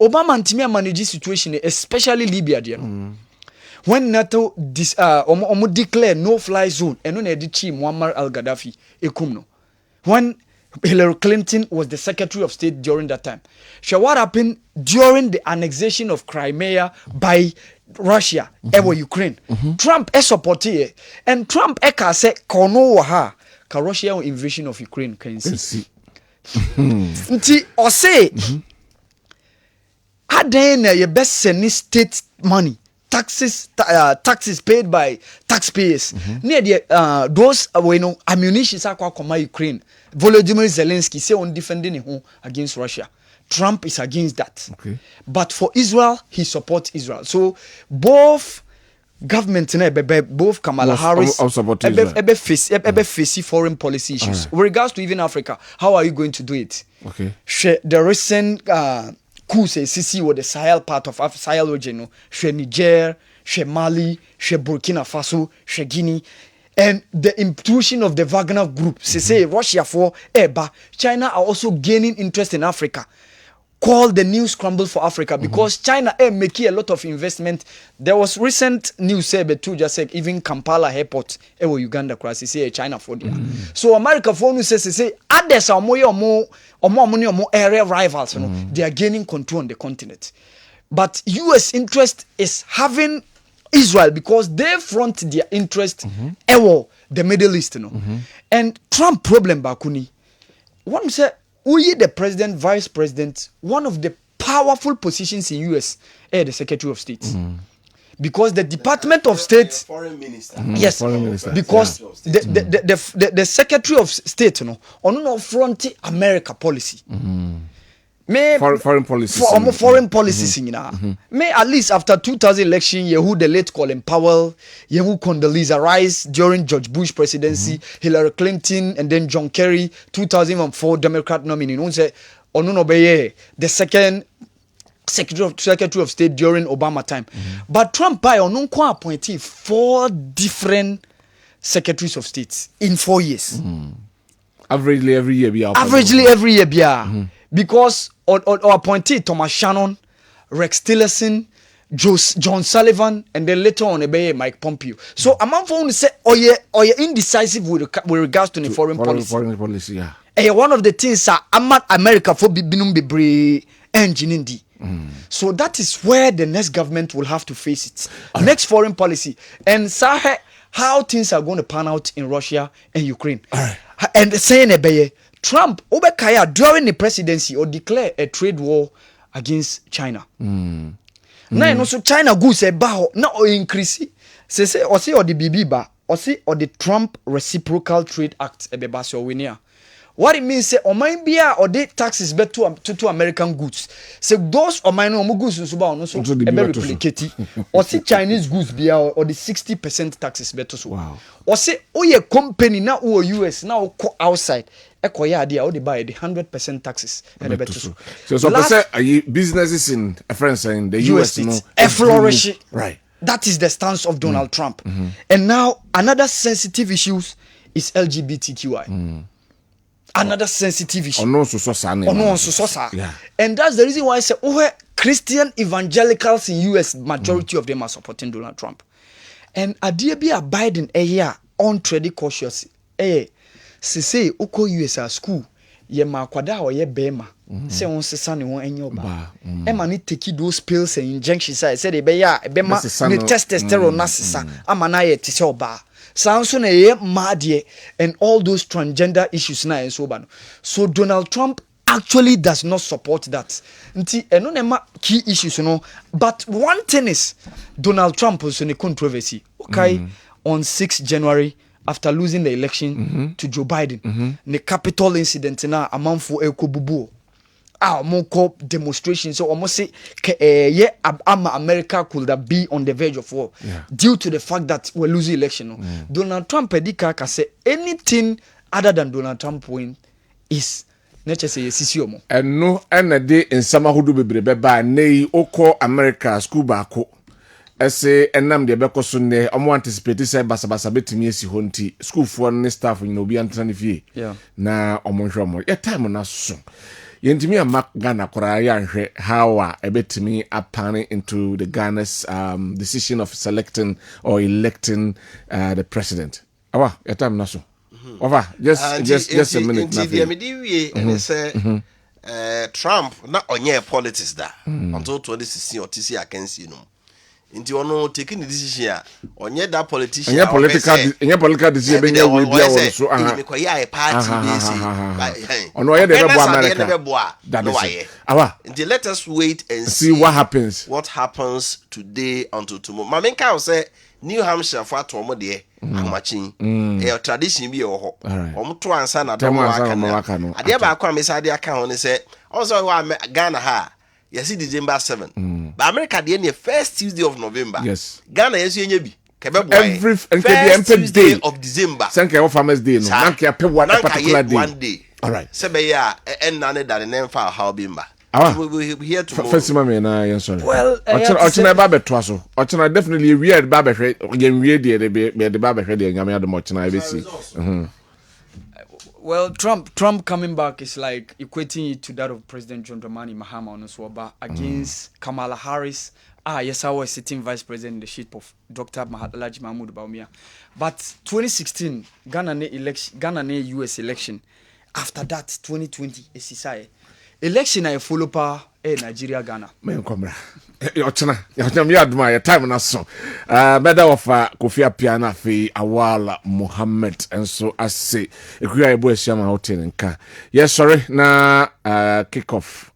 Obama ntimi manage situation, especially Libya there. When NATO declare no-fly zone, and no chief Muammar al-Gaddafi ekumno. When Hillary Clinton was the Secretary of State during that time. So what happened during the annexation of Crimea by Russia over Ukraine? Trump supported, and Trump say kono waha ka Russia invasion of Ukraine can see. Nti or say aden your best send state money. Taxes paid by taxpayers. Near the those ammunition akwa Ukraine. Volodymyr Zelensky say on defending him against Russia. Trump is against that. Okay. But for Israel, he supports Israel. So both governments, both Kamala Harris, face foreign policy issues. Right. With regards to even Africa, how are you going to do it? Okay. The recent coups Sisi or the Sahel part of Sahel region, Niger, Mali, Burkina Faso, Guinea. And the intrusion of the Wagner group, say Russia for Eba, China are also gaining interest in Africa. Called the new scramble for Africa because China making a lot of investment. There was recent news said too, just like even Kampala airport, Uganda cross, say China for there. So America for news say others are more area rivals. You know, they are gaining control on the continent. But US interest is having Israel because they front their interest the Middle East, you know. And Trump problem bakuni. One say the president, vice president, one of the powerful positions in US the Secretary of State. Because the Department of State foreign minister. Yes, foreign minister. Because the Secretary of State, you know, on no front America policy. Foreign policy. Foreign policies, May at least after 2000 election, who the late Colin Powell, who Condoleezza Rice during George Bush presidency, Hillary Clinton, and then John Kerry, 2004 Democrat nominee. The second Secretary of State during Obama time. But Trump by appointed 4 different secretaries of state in 4 years. Averagely every year. Because or appointed Thomas Shannon, Rex Tillerson, John Sullivan, and then later on Mike Pompeo. So among phone say you indecisive with regards to the foreign policy. Foreign policy, yeah. And one of the things America for binum be engine indi. So that is where the next government will have to face it. Next foreign policy. And how things are going to pan out in Russia and Ukraine. And saying Trump during the presidency or declare a trade war against China. Now also China goods now increase. Say or the BB or the Trump Reciprocal Trade Act what it means say Omambia or the taxes bet to American goods. Say those or minor goods so replicate or see Chinese goods be or the 60% taxes bet so. Wow. Or say your company now or US now outside. Or they buy the 100% taxes and so businesses in France and the US flourishing. Right. That is the stance of Donald Trump. And now another sensitive issue is LGBTQI. Another sensitive issue. Yeah. And that's the reason why I say Christian evangelicals in US, majority of them are supporting Donald Trump. And Adibia Biden on trade cautious. Say uko US school ye makwada or ye bema say on sesa ne won enyo ba e ma ni take those pills and injections say they be ya bema ni testosterone na sesa ama na ye te say oba sanso na ye mad and all those transgender issues na so ba no. So Donald Trump actually does not support that. Eno nema key issues, But one thing is, Donald Trump was in a controversy. Okay, on 6 January, after losing the election to Joe Biden, the Capitol incident na amanfo ekobubu. More demonstrations. So almost say, America could be on the verge of war due to the fact that we're losing election. Donald Trump can say anything other than Donald Trump win is necessary. And no, and a day in summer who do be by nay oko America school bako. Ese enam de beko so ne omo anticipate say basabasa betimi esi honti school for ne staff you know be antani fie na omo hwemo ye time na so yentimi amak Ghana kora ya nhwe how a ebetimi apane into the Ghana's decision of selecting or electing the president. Awa ye time na so over just a minute na the mediwe and say Trump na onye politics da until 2016 or TC against Inti ono taking the decision onye that politician political decision be we bia won so me koya a party base ono ye de be America that no waye inti let us wait and see what happens today until tomorrow ma menka o say New Hampshire for atomo de amachin e tradition bi e wo ho omo to ansa na do aka na ade ba akwa me say ade aka ho ne say also wa Ghana ha yes December 7 but America the first Tuesday of November. Yes. Ghana yes yenye bi every Tuesday of December. Sanke your farmers day no nanke pe one particular day. One day. All right. Sebe ya nane da ne fa how bimba. We here tomorrow. First me na yen sorry. Well, ochina ba beto so. Ochina definitely weird ba behwe yen we dey the ba behwe dey nyame adom ochina e be see. Well, Trump coming back is like equating it to that of President John Dramani Mahama on Oswaba against Kamala Harris. Yes, I was sitting vice president in the seat of Dr. Mahatalaji Mahmoud Bawumia. But 2016, Ghana US election. After that, 2020, election I follow pa Nigeria Ghana. Men komra. Ochina mi aduma ya time na so. Better of Kofi Apiana fi Awala Muhammad enso ase ekuya ebo esiama hotel nka. Yes sorry na kick off.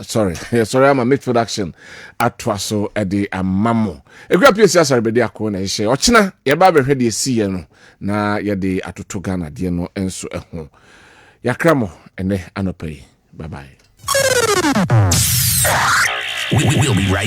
Sorry. Yes sorry am midfield action atwa so e de amamo. Ekuya pesi asare be de akona ehye. Ochina ye ba behwe de esi ye no na ye de atoto Ghana de no enso eho. Yakramo ene anopai. Bye bye. We'll be right